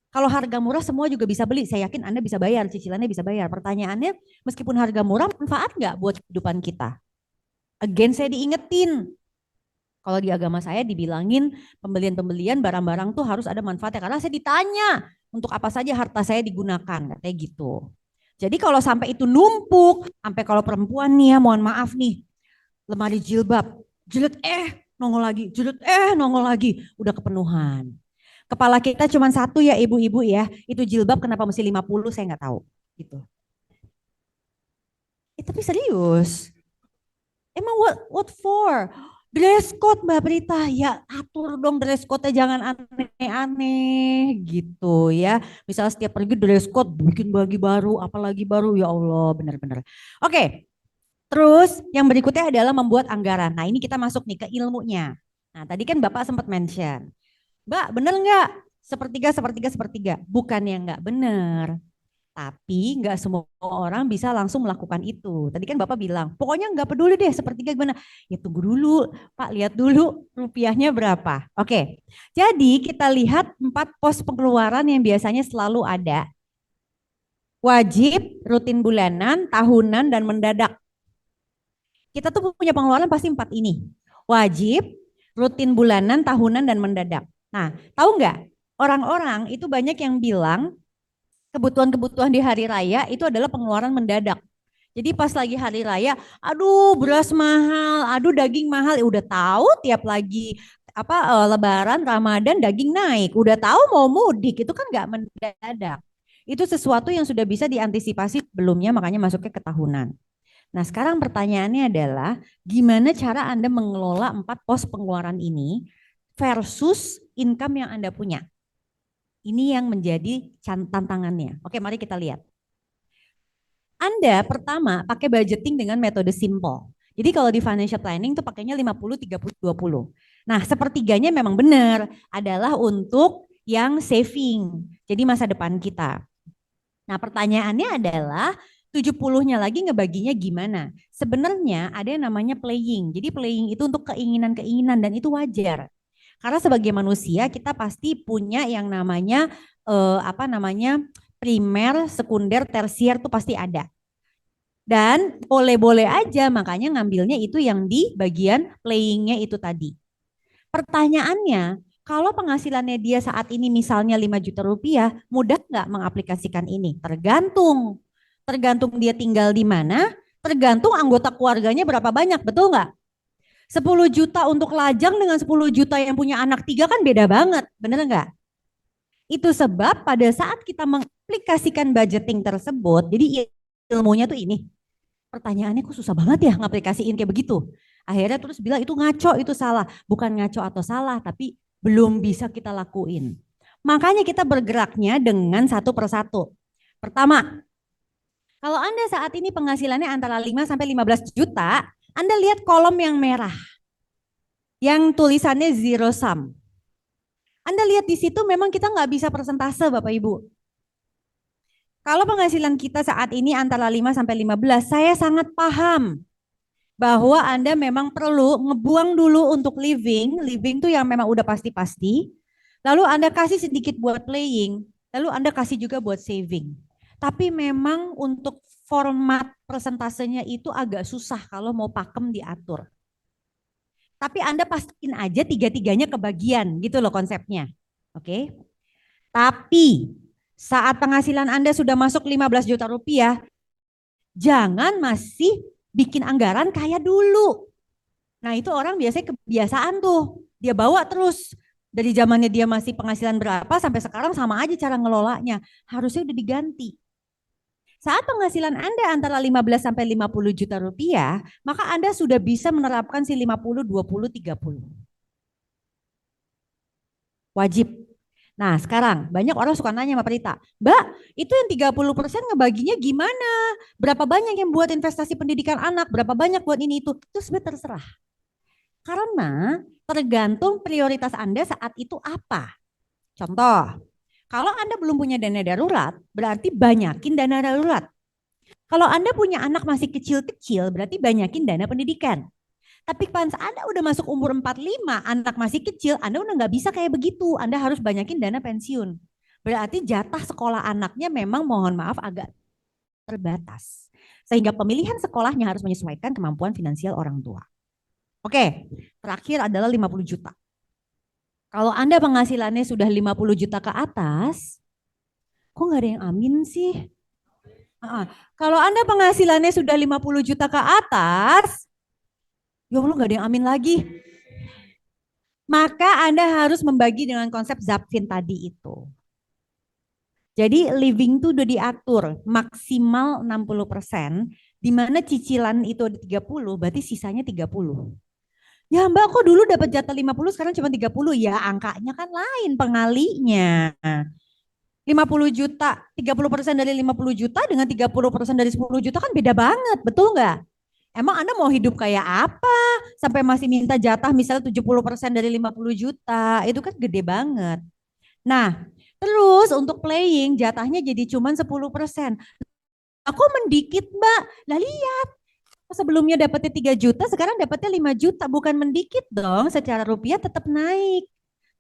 Kalau harga murah semua juga bisa beli, saya yakin Anda bisa bayar, cicilannya bisa bayar. Pertanyaannya, meskipun harga murah, manfaat nggak buat kehidupan kita? Again saya diingetin, kalau di agama saya dibilangin pembelian-pembelian barang-barang tuh harus ada manfaatnya. Karena saya ditanya untuk apa saja harta saya digunakan, katanya gitu. Jadi kalau sampai itu numpuk, sampai kalau perempuan nih ya mohon maaf nih, lemari jilbab, jilid nongol lagi, jilid nongol lagi, udah kepenuhan. Kepala kita cuma satu ya ibu-ibu ya, itu jilbab kenapa mesti 50 saya nggak tahu gitu. Tapi serius, emang what for? Dress code Mbak Prita, ya atur dong dress code-nya jangan aneh-aneh gitu ya. Misalnya setiap pergi dress code bikin baju baru, apalagi baru ya Allah benar-benar. Oke, terus yang berikutnya adalah membuat anggaran. Nah ini kita masuk nih ke ilmunya. Nah tadi kan Bapak sempat mention, Mbak bener nggak sepertiga, sepertiga, sepertiga? Bukan yang nggak bener. Tapi nggak semua orang bisa langsung melakukan itu. Tadi kan Bapak bilang, pokoknya nggak peduli deh sepertiga gimana. Ya tunggu dulu, Pak lihat dulu rupiahnya berapa. Oke, jadi kita lihat 4 pos pengeluaran yang biasanya selalu ada. Wajib, rutin bulanan, tahunan, dan mendadak. Kita tuh punya pengeluaran pasti 4 ini. Wajib, rutin bulanan, tahunan, dan mendadak. Nah, tahu nggak? Orang-orang itu banyak yang bilang, kebutuhan-kebutuhan di hari raya itu adalah pengeluaran mendadak. Jadi pas lagi hari raya, aduh beras mahal, aduh daging mahal, udah tahu tiap lagi Lebaran, Ramadan daging naik, udah tahu mau mudik itu kan nggak mendadak. Itu sesuatu yang sudah bisa diantisipasi sebelumnya, makanya masuknya ke tahunan. Nah sekarang pertanyaannya adalah gimana cara Anda mengelola 4 pos pengeluaran ini versus income yang Anda punya. Ini yang menjadi tantangannya. Oke, mari kita lihat. Anda pertama pakai budgeting dengan metode simple. Jadi kalau di financial planning itu pakainya 50, 30, 20. Nah, sepertiganya memang benar adalah untuk yang saving. Jadi masa depan kita. Nah, pertanyaannya adalah 70-nya lagi ngebaginya gimana? Sebenarnya ada yang namanya playing. Jadi playing itu untuk keinginan-keinginan dan itu wajar. Karena sebagai manusia kita pasti punya yang namanya primer, sekunder, tersier tuh pasti ada. Dan boleh-boleh aja makanya ngambilnya itu yang di bagian playingnya itu tadi. Pertanyaannya, kalau penghasilannya dia saat ini misalnya 5 juta rupiah, mudah nggak mengaplikasikan ini? Tergantung. Tergantung dia tinggal di mana, tergantung anggota keluarganya berapa banyak, betul nggak? 10 juta untuk lajang dengan 10 juta yang punya anak 3 kan beda banget, bener nggak? Itu sebab pada saat kita mengaplikasikan budgeting tersebut, jadi ilmunya tuh ini. Pertanyaannya kok susah banget ya ngaplikasiin kayak begitu. Akhirnya terus bilang itu ngaco, itu salah. Bukan ngaco atau salah, tapi belum bisa kita lakuin. Makanya kita bergeraknya dengan satu persatu. Pertama, kalau Anda saat ini penghasilannya antara 5 sampai 15 juta, Anda lihat kolom yang merah. Yang tulisannya zero sum. Anda lihat di situ memang kita nggak bisa persentase Bapak Ibu. Kalau penghasilan kita saat ini antara 5 sampai 15, saya sangat paham bahwa Anda memang perlu ngebuang dulu untuk living tuh yang memang udah pasti-pasti. Lalu Anda kasih sedikit buat playing, lalu Anda kasih juga buat saving. Tapi memang untuk format persentasenya itu agak susah kalau mau pakem diatur. Tapi Anda pastiin aja tiga-tiganya kebagian gitu loh konsepnya. Oke. Tapi saat penghasilan Anda sudah masuk 15 juta rupiah, jangan masih bikin anggaran kayak dulu. Nah itu orang biasanya kebiasaan tuh. Dia bawa terus. Dari zamannya dia masih penghasilan berapa sampai sekarang sama aja cara ngelolanya. Harusnya udah diganti. Saat penghasilan Anda antara 15 sampai 50 juta rupiah, maka Anda sudah bisa menerapkan si 50, 20, 30. Wajib. Nah sekarang banyak orang suka nanya sama Prita, Mbak itu yang 30% ngebaginya gimana? Berapa banyak yang buat investasi pendidikan anak? Berapa banyak buat ini itu? Itu sebenarnya terserah. Karena tergantung prioritas Anda saat itu apa. Contoh, kalau Anda belum punya dana darurat, berarti banyakin dana darurat. Kalau Anda punya anak masih kecil-kecil, berarti banyakin dana pendidikan. Tapi pas Anda udah masuk umur 45, anak masih kecil, Anda udah nggak bisa kayak begitu. Anda harus banyakin dana pensiun. Berarti jatah sekolah anaknya memang mohon maaf agak terbatas. Sehingga pemilihan sekolahnya harus menyesuaikan kemampuan finansial orang tua. Oke, terakhir adalah 50 juta. Kalau Anda penghasilannya sudah 50 juta ke atas, kok nggak ada yang amin sih? Kalau Anda penghasilannya sudah 50 juta ke atas, ya Allah nggak ada yang amin lagi. Maka Anda harus membagi dengan konsep Zapfin tadi itu. Jadi living itu udah diatur maksimal 60%, di mana cicilan itu ada 30, berarti sisanya 30. Ya Mbak kok dulu dapat jatah 50 sekarang cuma 30, ya angkanya kan lain pengalinya. 50 juta, 30% dari 50 juta dengan 30% dari 10 juta kan beda banget, betul nggak? Emang Anda mau hidup kayak apa? Sampai masih minta jatah misalnya 70% dari 50 juta, itu kan gede banget. Nah, terus untuk playing jatahnya jadi cuma 10%. Aku mendikit Mbak, lah lihat. Sebelumnya dapatnya 3 juta, sekarang dapatnya 5 juta. Bukan mendikit dong, secara rupiah tetap naik.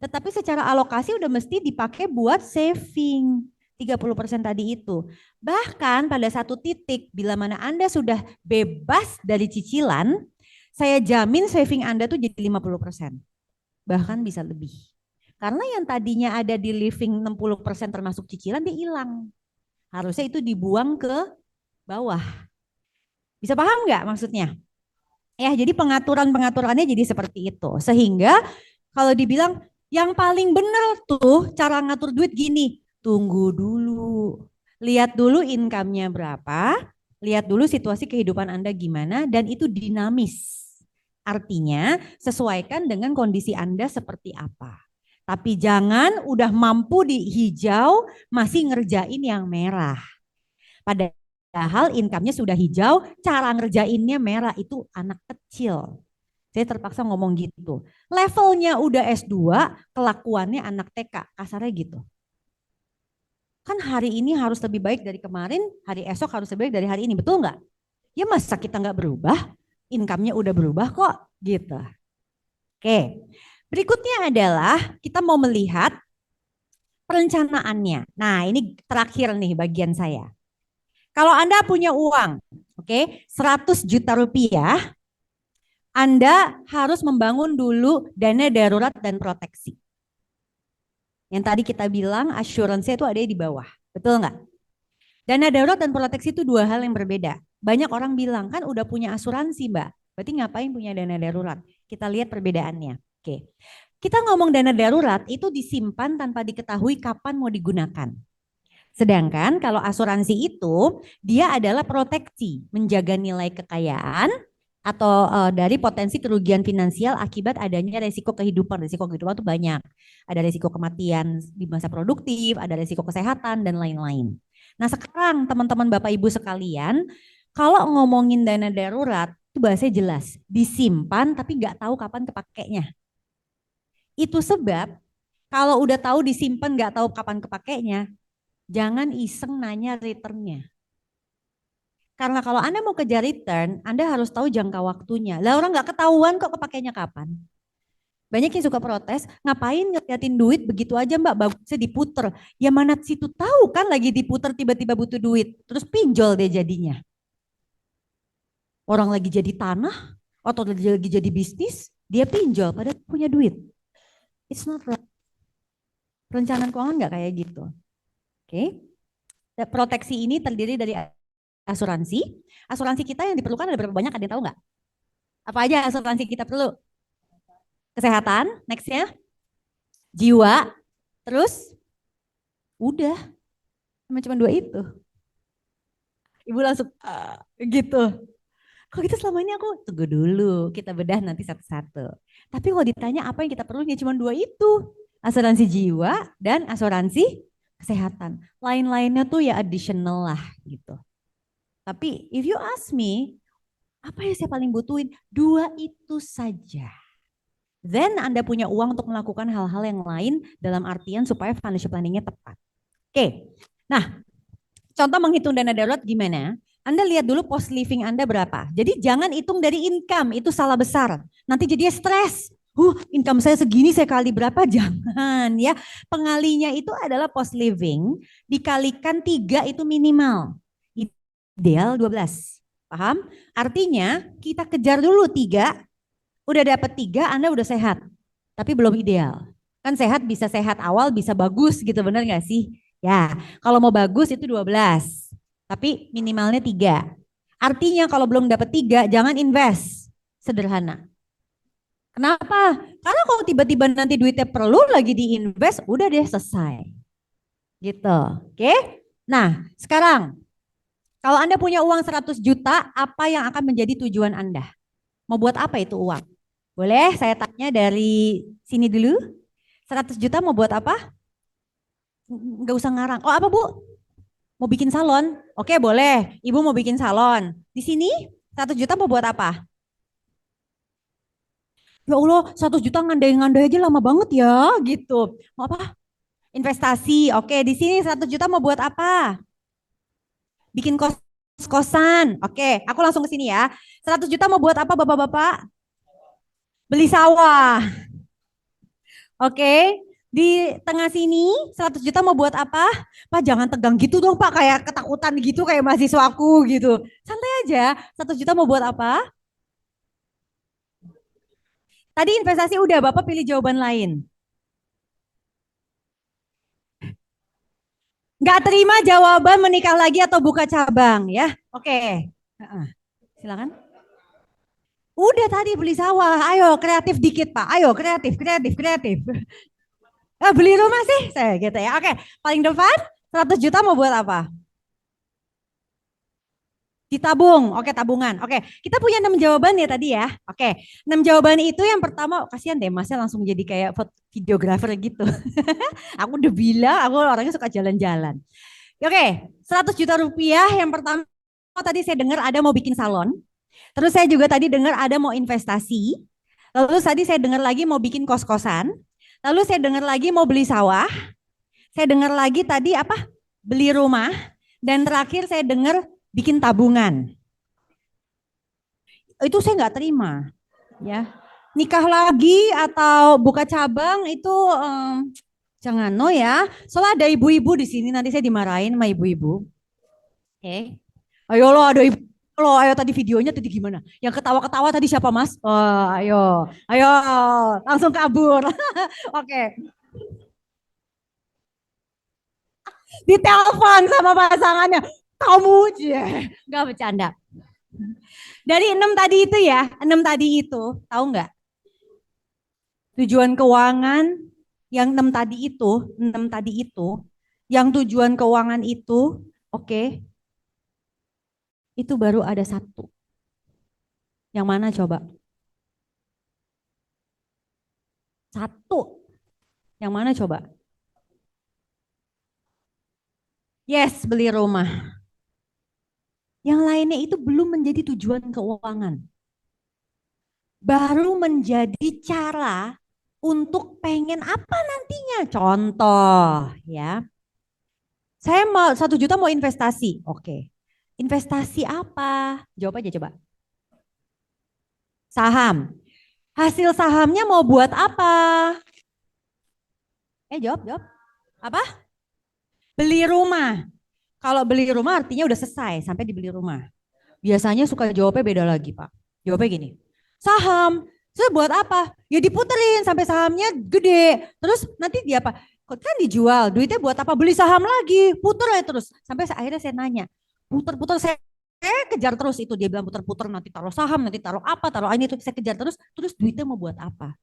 Tetapi secara alokasi udah mesti dipakai buat saving. 30% tadi itu. Bahkan pada satu titik, bila mana Anda sudah bebas dari cicilan, saya jamin saving Anda tuh jadi 50%. Bahkan bisa lebih. Karena yang tadinya ada di living 60% termasuk cicilan, dia hilang. Harusnya itu dibuang ke bawah. Bisa paham nggak maksudnya? Ya, jadi pengaturan-pengaturannya jadi seperti itu. Sehingga kalau dibilang yang paling benar tuh cara ngatur duit gini, tunggu dulu. Lihat dulu income-nya berapa, lihat dulu situasi kehidupan Anda gimana, dan itu dinamis. Artinya sesuaikan dengan kondisi Anda seperti apa. Tapi jangan udah mampu di hijau masih ngerjain yang merah. Padahal income-nya sudah hijau, cara ngerjainnya merah, itu anak kecil. Saya terpaksa ngomong gitu. Levelnya udah S2, kelakuannya anak TK, kasarnya gitu. Kan hari ini harus lebih baik dari kemarin, hari esok harus lebih baik dari hari ini, betul nggak? Ya masa kita nggak berubah, income-nya udah berubah kok, gitu. Oke, berikutnya adalah kita mau melihat perencanaannya. Nah ini terakhir nih bagian saya. Kalau Anda punya uang, oke, 100 juta rupiah, Anda harus membangun dulu dana darurat dan proteksi. Yang tadi kita bilang assurance itu ada di bawah, betul nggak? Dana darurat dan proteksi itu dua hal yang berbeda. Banyak orang bilang kan udah punya asuransi Mbak, berarti ngapain punya dana darurat? Kita lihat perbedaannya. Oke, Kita ngomong dana darurat itu disimpan tanpa diketahui kapan mau digunakan. Sedangkan kalau asuransi itu dia adalah proteksi, menjaga nilai kekayaan atau dari potensi kerugian finansial akibat adanya resiko kehidupan. Resiko kehidupan itu banyak. Ada resiko kematian di masa produktif, ada resiko kesehatan dan lain-lain. Nah, sekarang teman-teman Bapak Ibu sekalian, kalau ngomongin dana darurat itu bahasanya jelas, disimpan tapi nggak tahu kapan kepakainya. Itu sebab kalau udah tahu disimpan nggak tahu kapan kepakainya, jangan iseng nanya returnnya. Karena kalau Anda mau kejar return, Anda harus tahu jangka waktunya. Lah orang nggak ketahuan kok kepakainya kapan. Banyak yang suka protes, ngapain ngeliatin duit begitu aja Mbak, bagusnya diputer. Ya mana situ tahu kan lagi diputer tiba-tiba butuh duit, terus pinjol deh jadinya. Orang lagi jadi tanah, atau lagi jadi bisnis, dia pinjol padahal punya duit. It's not right. Perencanaan keuangan nggak kayak gitu. Oke. Proteksi ini terdiri dari asuransi. Asuransi kita yang diperlukan ada berapa banyak? Ada yang tahu nggak? Apa aja asuransi kita perlu? Kesehatan, nextnya. Jiwa, terus udah. Cuma dua itu. Ibu langsung gitu. Kok gitu selama ini aku tunggu dulu, kita bedah nanti satu-satu. Tapi kalau ditanya apa yang kita perlunya cuma dua itu. Asuransi jiwa dan asuransi kesehatan. Lain-lainnya tuh ya additional lah gitu. Tapi if you ask me, apa yang saya paling butuhin? Dua itu saja. Then Anda punya uang untuk melakukan hal-hal yang lain dalam artian supaya financial planningnya tepat. Oke, nah contoh menghitung dana darurat gimana? Anda lihat dulu post living Anda berapa. Jadi jangan hitung dari income, itu salah besar. Nanti jadinya stres. Income saya segini, saya kali berapa? Jangan ya. Pengalinya itu adalah post living, dikalikan 3 itu minimal. Ideal 12. Paham? Artinya kita kejar dulu 3, udah dapat 3, Anda udah sehat. Tapi belum ideal. Kan sehat bisa sehat awal, bisa bagus gitu, bener gak sih? Ya, kalau mau bagus itu 12. Tapi minimalnya 3. Artinya kalau belum dapat 3, jangan invest. Sederhana. Kenapa? Karena kalau tiba-tiba nanti duitnya perlu lagi diinvest, udah deh selesai. Gitu. Oke? Nah, sekarang kalau Anda punya uang 100 juta, apa yang akan menjadi tujuan Anda? Mau buat apa itu uang? Boleh saya tanya dari sini dulu? 100 juta mau buat apa? Nggak usah ngarang. Oh apa Bu? Mau bikin salon? Oke boleh. Ibu mau bikin salon. Di sini 100 juta mau buat apa? Ya Allah 100 juta ngandai-ngandai aja lama banget ya gitu. Mau apa? Investasi. Oke di sini 100 juta mau buat apa? Bikin kos-kosan. Oke aku langsung ke sini ya. 100 juta mau buat apa Bapak-bapak? Beli sawah. Oke. Di tengah sini 100 juta mau buat apa? Pak jangan tegang gitu dong Pak, kayak ketakutan gitu kayak mahasiswaku gitu. Santai aja, 100 juta mau buat apa? Tadi investasi udah, Bapak pilih jawaban lain. Nggak terima jawaban menikah lagi atau buka cabang ya. Oke, silakan. Udah tadi beli sawah, ayo kreatif dikit Pak, ayo kreatif. Beli rumah sih, saya gitu ya. Oke, paling depan 100 juta mau buat apa? Ditabung, oke tabungan. Oke, kita punya 6 jawaban ya tadi ya. Oke, 6 jawaban itu yang pertama, kasihan deh masnya langsung jadi kayak videografer gitu. Aku udah bilang, aku orangnya suka jalan-jalan. Oke, 100 juta rupiah yang pertama tadi saya dengar ada mau bikin salon. Terus saya juga tadi dengar ada mau investasi. Lalu tadi saya dengar lagi mau bikin kos-kosan. Lalu saya dengar lagi mau beli sawah. Saya dengar lagi tadi apa? Beli rumah. Dan terakhir saya dengar bikin tabungan. Itu saya nggak terima. Ya, nikah lagi atau buka cabang itu jangan no ya. Soalnya ada ibu-ibu di sini nanti saya dimarahin sama ibu-ibu. Oke. Ayo lo ada ibu lo, ayo tadi videonya tadi gimana? Yang ketawa-ketawa tadi siapa Mas? Oh, ayo langsung kabur. Oke. Ditelepon sama pasangannya. Kamu nggak bercanda. Dari 6 tadi itu ya, 6 tadi itu, tahu nggak? Tujuan keuangan yang 6 tadi itu, yang tujuan keuangan itu, oke, itu baru ada satu. Yang mana coba? Satu. Yang mana coba? Yes, beli rumah. Yang lainnya itu belum menjadi tujuan keuangan. Baru menjadi cara untuk pengen apa nantinya. Contoh ya. Saya mau 1 juta mau investasi. Oke. Investasi apa? Jawab aja coba. Saham. Hasil sahamnya mau buat apa? Jawab. Apa? Beli rumah. Kalau beli rumah artinya udah selesai sampai dibeli rumah. Biasanya suka jawabnya beda lagi, Pak. Jawabnya gini. Saham. Terus buat apa? Ya diputerin sampai sahamnya gede. Terus nanti dia apa? Kan dijual. Duitnya buat apa? Beli saham lagi. Puter ya terus. Sampai akhirnya saya nanya. Puter-puter saya kejar terus itu. Dia bilang puter-puter nanti taruh saham, nanti taruh apa, taruh ini. Itu saya kejar terus. Terus duitnya mau buat apa?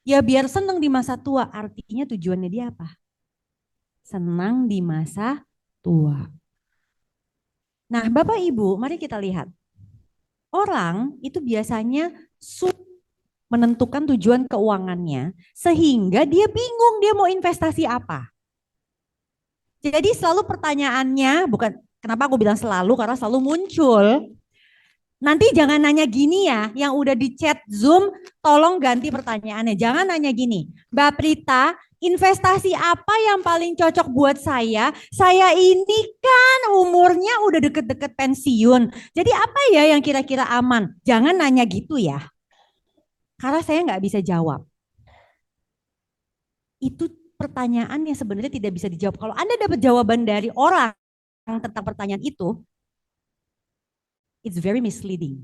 Ya biar seneng di masa tua. Artinya tujuannya dia apa? Senang di masa tua. Nah, Bapak Ibu, mari kita lihat. Orang itu biasanya menentukan tujuan keuangannya sehingga dia bingung dia mau investasi apa. Jadi selalu pertanyaannya, bukan kenapa aku bilang selalu, karena selalu muncul. Nanti jangan nanya gini ya, yang udah di chat Zoom, tolong ganti pertanyaannya. Jangan nanya gini, Mbak Prita, investasi apa yang paling cocok buat saya? Saya ini kan umurnya udah deket-deket pensiun. Jadi apa ya yang kira-kira aman? Jangan nanya gitu ya. Karena saya nggak bisa jawab. Itu pertanyaan yang sebenarnya tidak bisa dijawab. Kalau Anda dapat jawaban dari orang tentang pertanyaan itu, it's very misleading.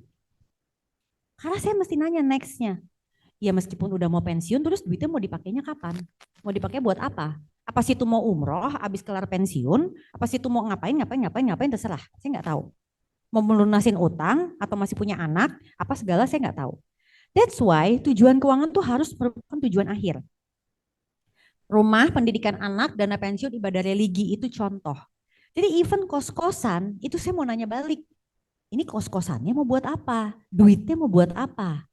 Karena saya mesti nanya nextnya. Ya meskipun udah mau pensiun, terus duitnya mau dipakainya kapan? Mau dipakai buat apa? Apa sih itu mau umroh habis kelar pensiun? Apa sih itu mau ngapain, terserah. Saya nggak tahu. Mau melunasin utang atau masih punya anak, apa segala saya nggak tahu. That's why tujuan keuangan tuh harus merupakan tujuan akhir. Rumah, pendidikan anak, dana pensiun, ibadah religi itu contoh. Jadi even kos-kosan, itu saya mau nanya balik. Ini kos-kosannya mau buat apa? Duitnya mau buat apa?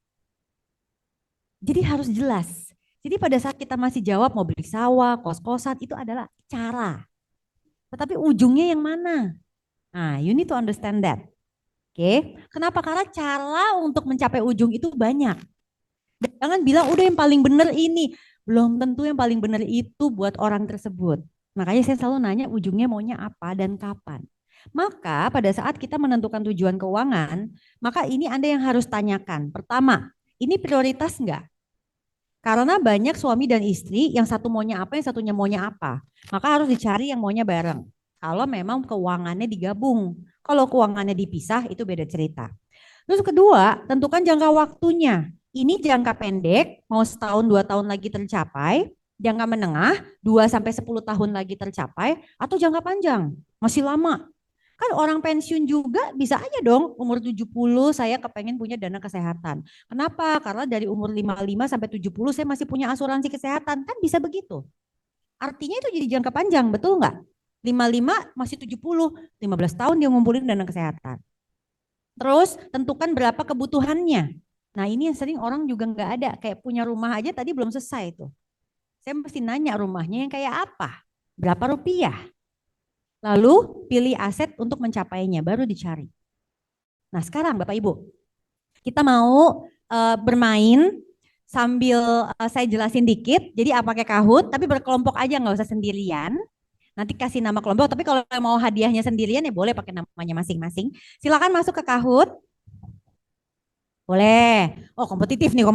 Jadi harus jelas. Jadi pada saat kita masih jawab mau beli sawah, kos-kosan, itu adalah cara. Tetapi ujungnya yang mana? Nah, you need to understand that. Oke, kenapa? Karena cara untuk mencapai ujung itu banyak. Dan jangan bilang udah yang paling benar ini. Belum tentu yang paling benar itu buat orang tersebut. Makanya saya selalu nanya ujungnya maunya apa dan kapan. Maka pada saat kita menentukan tujuan keuangan, maka ini Anda yang harus tanyakan. Pertama, ini prioritas enggak? Karena banyak suami dan istri yang satu maunya apa, yang satunya maunya apa. Maka harus dicari yang maunya bareng. Kalau memang keuangannya digabung. Kalau keuangannya dipisah itu beda cerita. Terus kedua, tentukan jangka waktunya. Ini jangka pendek, mau setahun 2 tahun lagi tercapai. Jangka menengah, 2 sampai 10 tahun lagi tercapai. Atau jangka panjang, masih lama. Kan orang pensiun juga bisa aja dong umur 70 saya kepengen punya dana kesehatan. Kenapa? Karena dari umur 55 sampai 70 saya masih punya asuransi kesehatan. Kan bisa begitu. Artinya itu jadi jangka panjang, betul nggak? 55 masih 70, 15 tahun dia ngumpulin dana kesehatan. Terus tentukan berapa kebutuhannya. Nah ini yang sering orang juga nggak ada. Kayak punya rumah aja tadi belum selesai tuh. Saya mesti nanya rumahnya yang kayak apa? Berapa rupiah? Lalu pilih aset untuk mencapainya, baru dicari. Nah sekarang Bapak Ibu, kita mau bermain sambil saya jelasin dikit. Jadi pakai Kahoot, tapi berkelompok aja, nggak usah sendirian. Nanti kasih nama kelompok, tapi kalau mau hadiahnya sendirian ya boleh pakai namanya masing-masing. Silakan masuk ke Kahoot. Boleh. Oh kompetitif nih.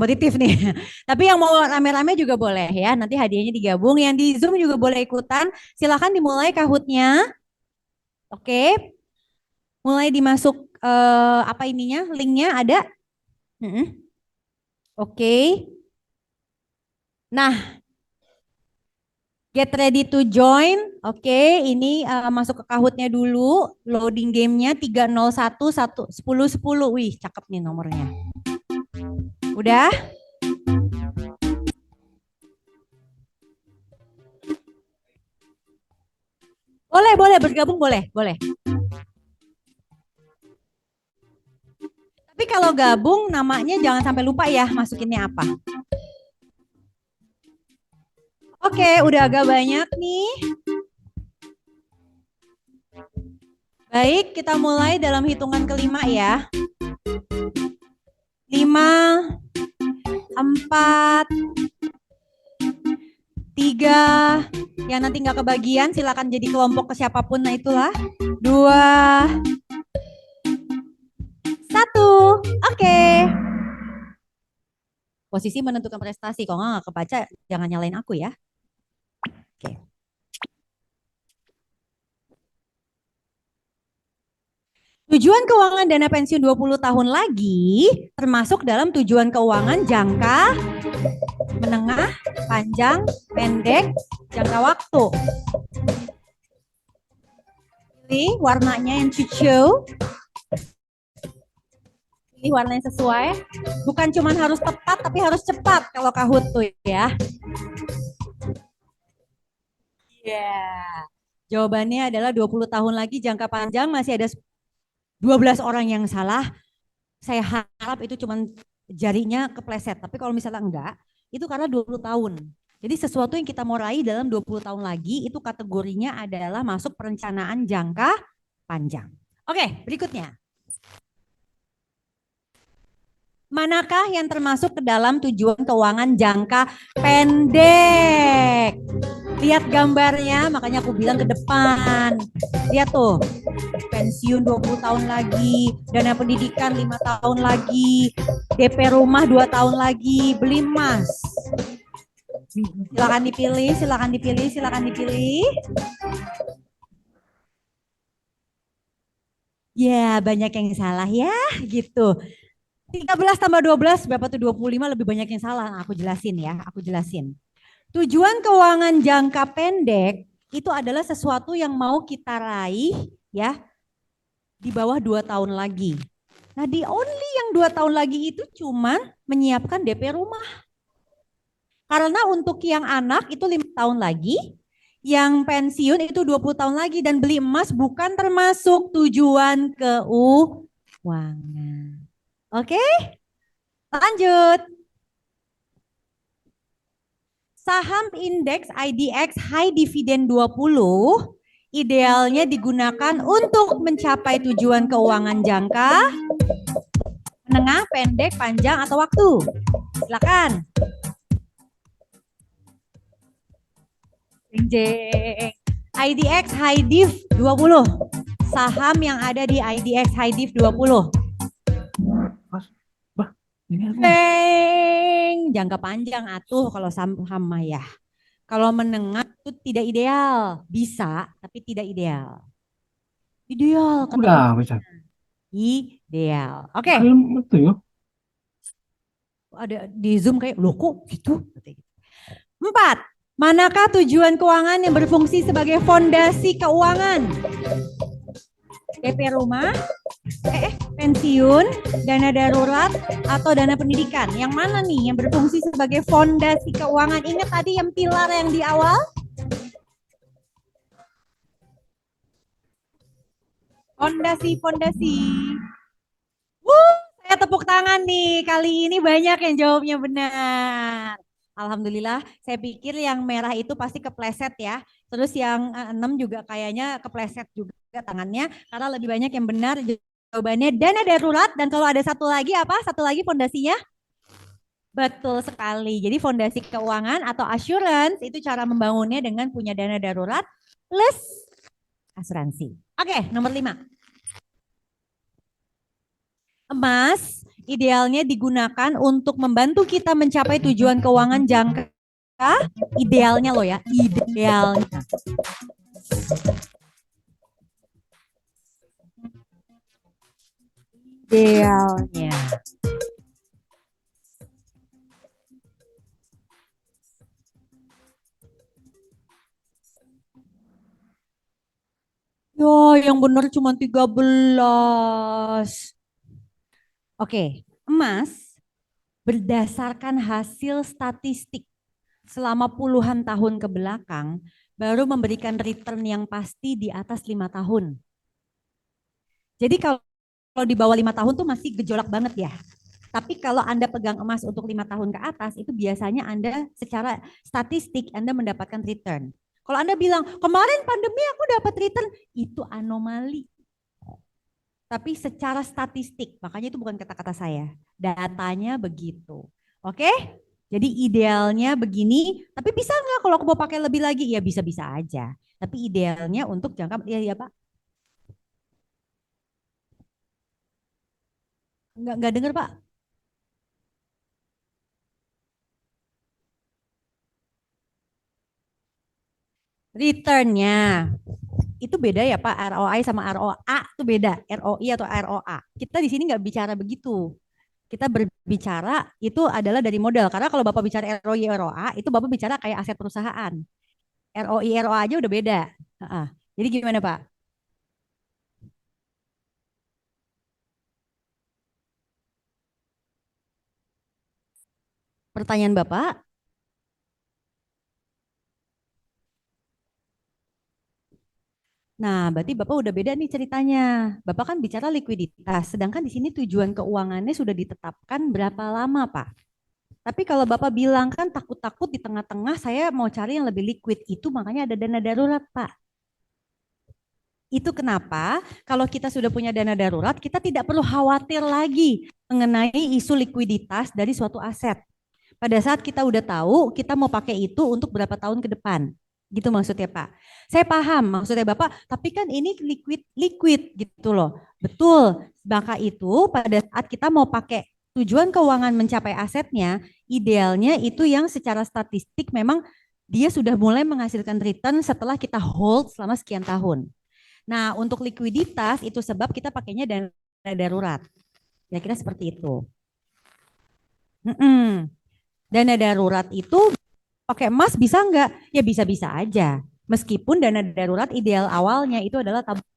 Tapi yang mau rame-rame juga boleh ya. Nanti hadiahnya digabung. Yang di Zoom juga boleh ikutan. Silakan dimulai Kahootnya. Oke. Mulai dimasuk apa ininya? Linknya ada? Oke. Nah. Get ready to join. Oke, ini masuk ke Kahootnya dulu. Loading gamenya 301 10 10. Wih, cakep nih nomornya. Udah? Boleh, boleh bergabung, boleh, boleh. Tapi kalau gabung namanya jangan sampai lupa ya masukinnya apa. Oke, udah agak banyak nih. Baik, kita mulai dalam hitungan kelima ya. 5, 4, 3, yang nanti nggak kebagian silakan jadi kelompok ke siapapun, nah itulah. 2, 1, oke. Posisi menentukan prestasi, kalau nggak kebaca jangan nyalain aku ya. Oke. Tujuan keuangan dana pensiun 20 tahun lagi termasuk dalam tujuan keuangan jangka menengah, panjang, pendek, jangka waktu. Pilih warnanya yang cucu. Pilih warna yang sesuai. Bukan cuma harus tepat, tapi harus cepat kalau Kahoot tuh ya. Jawabannya adalah 20 tahun lagi jangka panjang, masih ada 12 orang yang salah. Saya harap itu cuma jarinya kepleset. Tapi kalau misalnya enggak, itu karena 20 tahun. Jadi sesuatu yang kita mau raih dalam 20 tahun lagi itu kategorinya adalah masuk perencanaan jangka panjang. Oke, berikutnya. Manakah yang termasuk ke dalam tujuan keuangan jangka pendek? Lihat gambarnya, makanya aku bilang ke depan. Lihat tuh, pensiun 20 tahun lagi, dana pendidikan 5 tahun lagi, DP rumah 2 tahun lagi, beli emas. Silakan dipilih, silakan dipilih, silakan dipilih. Ya, banyak yang salah ya, gitu. 13 tambah 12 berapa tuh 25, lebih banyak yang salah. Aku jelasin ya, aku jelasin. Tujuan keuangan jangka pendek itu adalah sesuatu yang mau kita raih ya di bawah 2 tahun lagi. Nah di only yang 2 tahun lagi itu cuman menyiapkan DP rumah. Karena untuk yang anak itu 5 tahun lagi, yang pensiun itu 20 tahun lagi, dan beli emas bukan termasuk tujuan keuangan. Oke, lanjut. Saham indeks IDX High Dividend 20 idealnya digunakan untuk mencapai tujuan keuangan jangka menengah, pendek, panjang, atau waktu. Silakan. Jeng. IDX High Div 20. Saham yang ada di IDX High Div 20. Beng, jangka panjang atuh kalau saham mah ya. Kalau menengah itu tidak ideal, bisa tapi tidak ideal. Ideal, Udah, bisa. ideal. Oke. Betul ya. Ada di Zoom kayak loh kok gitu. 4. Manakah tujuan keuangan yang berfungsi sebagai fondasi keuangan? DP rumah, pensiun, dana darurat, atau dana pendidikan? Yang mana nih yang berfungsi sebagai fondasi keuangan? Ingat tadi yang pilar yang di awal? Fondasi. Saya tepuk tangan nih. Kali ini banyak yang jawabnya benar. Alhamdulillah, saya pikir yang merah itu pasti kepleset ya. Terus yang 6 juga kayaknya kepleset juga tangannya. Karena lebih banyak yang benar jawabannya dana darurat. Dan kalau ada satu lagi apa? Satu lagi fondasinya? Betul sekali. Jadi fondasi keuangan atau assurance itu cara membangunnya dengan punya dana darurat plus asuransi. Oke, nomor 5. Emas idealnya digunakan untuk membantu kita mencapai tujuan keuangan jangka idealnya loh ya, idealnya. Idealnya. Yo, yang benar cuma 13. Oke, emas berdasarkan hasil statistik selama puluhan tahun ke belakang baru memberikan return yang pasti di atas 5 tahun. Jadi kalau di bawah 5 tahun tuh masih gejolak banget ya. Tapi kalau Anda pegang emas untuk 5 tahun ke atas, itu biasanya Anda secara statistik Anda mendapatkan return. Kalau Anda bilang, kemarin pandemi aku dapat return, itu anomali. Tapi secara statistik, makanya itu bukan kata-kata saya. Datanya begitu. Oke? Jadi idealnya begini, tapi bisa nggak kalau aku mau pakai lebih lagi? Ya bisa-bisa aja. Tapi idealnya untuk jangka, ya Pak. Nggak dengar Pak. Returnnya itu beda ya Pak, ROI sama ROA itu beda, ROI atau ROA. Kita di sini nggak bicara begitu. Kita berbicara itu adalah dari modal. Karena kalau Bapak bicara ROI, ROA, itu Bapak bicara kayak aset perusahaan. ROI, ROA aja udah beda. Jadi gimana Pak? Pertanyaan Bapak? Nah, berarti Bapak udah beda nih ceritanya. Bapak kan bicara likuiditas, sedangkan di sini tujuan keuangannya sudah ditetapkan berapa lama, Pak? Tapi kalau Bapak bilang kan takut-takut di tengah-tengah saya mau cari yang lebih liquid, itu makanya ada dana darurat, Pak. Itu kenapa kalau kita sudah punya dana darurat, kita tidak perlu khawatir lagi mengenai isu likuiditas dari suatu aset. Pada saat kita udah tahu kita mau pakai itu untuk berapa tahun ke depan. Gitu maksudnya Pak. Saya paham maksudnya Bapak, tapi kan ini liquid gitu loh. Betul. Maka itu pada saat kita mau pakai tujuan keuangan mencapai asetnya, idealnya itu yang secara statistik memang dia sudah mulai menghasilkan return setelah kita hold selama sekian tahun. Nah, untuk likuiditas itu sebab kita pakainya dana darurat. Kira-kira seperti itu. Dana darurat itu pakai emas bisa enggak? Ya bisa-bisa aja. Meskipun dana darurat ideal awalnya itu adalah tabungan.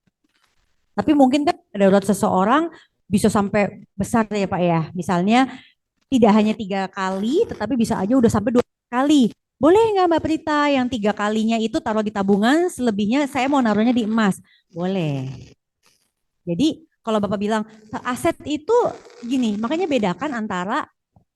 Tapi mungkin kan darurat seseorang bisa sampai besar ya Pak ya. Misalnya tidak hanya 3 kali, tetapi bisa aja udah sampai 2 kali. Boleh nggak Mbak Prita yang 3 kalinya itu taruh di tabungan, selebihnya saya mau naruhnya di emas? Boleh. Jadi kalau Bapak bilang aset itu gini, makanya bedakan antara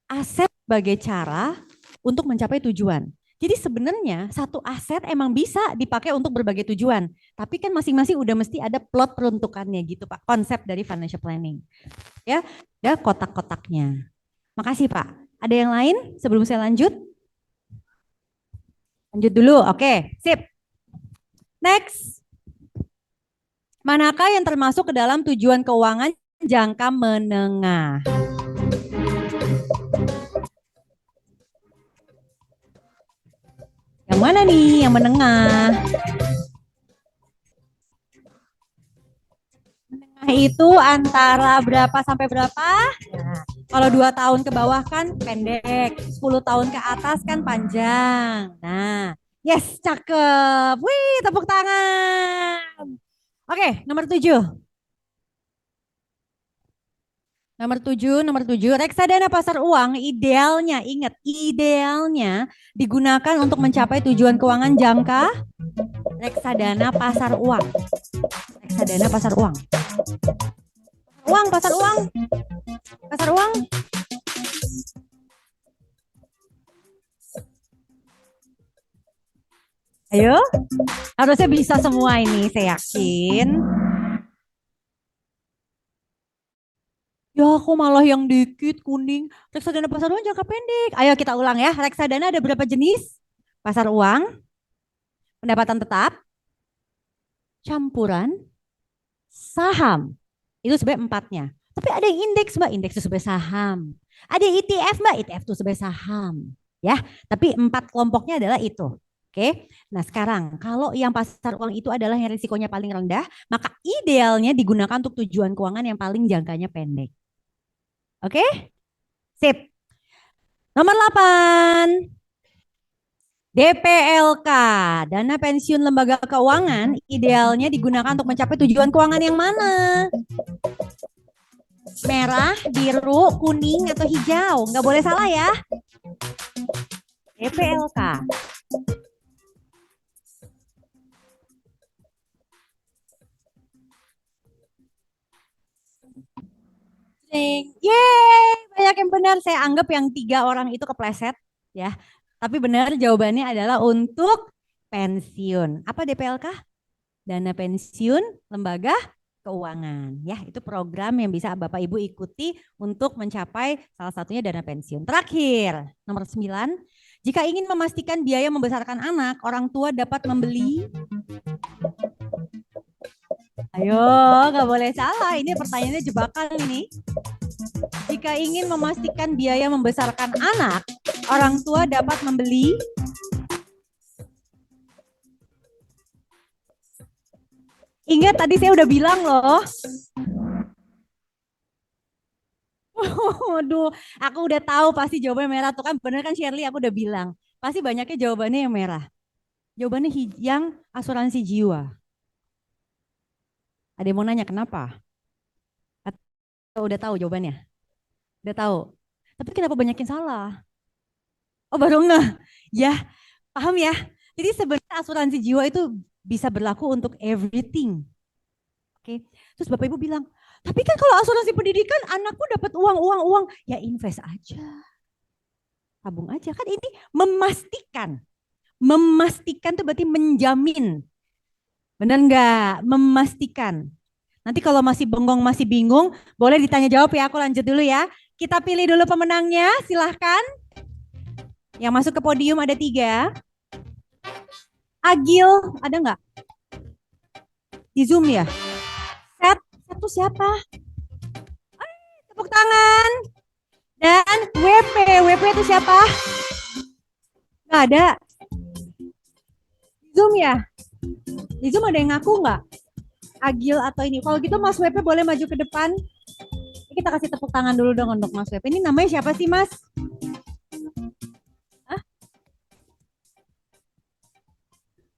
aset sebagai cara untuk mencapai tujuan. Jadi sebenarnya satu aset emang bisa dipakai untuk berbagai tujuan. Tapi kan masing-masing udah mesti ada plot peruntukannya gitu Pak. Konsep dari financial planning. Ya, ada kotak-kotaknya. Makasih Pak. Ada yang lain sebelum saya lanjut? Lanjut dulu, oke. Sip. Next. Manakah yang termasuk ke dalam tujuan keuangan jangka menengah? Yang mana nih yang menengah? Menengah itu antara berapa sampai berapa? Nah, kalau 2 tahun ke bawah kan pendek, 10 tahun ke atas kan panjang. Nah, yes, cakep. Wih, tepuk tangan. Oke, nomor 7. Nomor 7, reksadana pasar uang idealnya, ingat, idealnya digunakan untuk mencapai tujuan keuangan jangka reksadana pasar uang. Reksadana pasar uang. Pasar uang. Pasar uang. Ayo, harusnya bisa semua ini, saya yakin. Ya aku malah yang dikit kuning. Reksadana pasar uang jangka pendek. Ayo kita ulang ya. Reksadana ada berapa jenis? Pasar uang, pendapatan tetap, campuran, saham. Itu sebagai 4-nya. Tapi ada yang indeks Mbak, indeks itu sebagai saham. Ada ETF Mbak, ETF itu sebagai saham. Ya, tapi 4 kelompoknya adalah itu. Oke, nah sekarang kalau yang pasar uang itu adalah yang risikonya paling rendah, maka idealnya digunakan untuk tujuan keuangan yang paling jangkanya pendek. Oke? Sip. Nomor 8. DPLK, dana pensiun lembaga keuangan, idealnya digunakan untuk mencapai tujuan keuangan yang mana? Merah, biru, kuning, atau hijau? Nggak boleh salah ya. DPLK. Yeay, banyak yang benar. Saya anggap yang 3 orang itu kepleset ya. Tapi benar jawabannya adalah untuk pensiun. Apa DPLK? Dana pensiun lembaga keuangan. Ya, itu program yang bisa Bapak Ibu ikuti untuk mencapai salah satunya dana pensiun. Terakhir, nomor 9. Jika ingin memastikan biaya membesarkan anak, orang tua dapat membeli. Ayo, nggak boleh salah. Ini pertanyaannya jebakan ini. Jika ingin memastikan biaya membesarkan anak, orang tua dapat membeli. Ingat tadi saya udah bilang loh. Waduh, aku udah tahu pasti jawabannya merah tuh kan, bener kan Shirley, aku udah bilang. Pasti banyaknya jawabannya yang merah. Jawabannya yang asuransi jiwa. Ada yang mau nanya kenapa? Atau udah tahu jawabannya? Udah tahu. Tapi kenapa banyak yang salah? Oh baru nggak? Ya, paham ya? Jadi sebenarnya asuransi jiwa itu bisa berlaku untuk everything. Oke. Terus Bapak Ibu bilang, tapi kan kalau asuransi pendidikan anakku dapat uang, ya invest aja. Tabung aja. Kan ini memastikan. Memastikan itu berarti menjamin. Benar nggak? Memastikan. Nanti kalau masih bengong, masih bingung, boleh ditanya jawab ya, aku lanjut dulu ya. Kita pilih dulu pemenangnya, silahkan. Yang masuk ke podium ada 3. Agil, ada nggak? Di Zoom ya? Set itu siapa? Tepuk tangan. Dan WP itu siapa? Nggak ada. Di Zoom ya? Di Zoom ada yang ngaku nggak? Agil atau ini? Kalau gitu Mas WP boleh maju ke depan. Kita kasih tepuk tangan dulu dong untuk Mas WP. Ini namanya siapa sih Mas? Hah?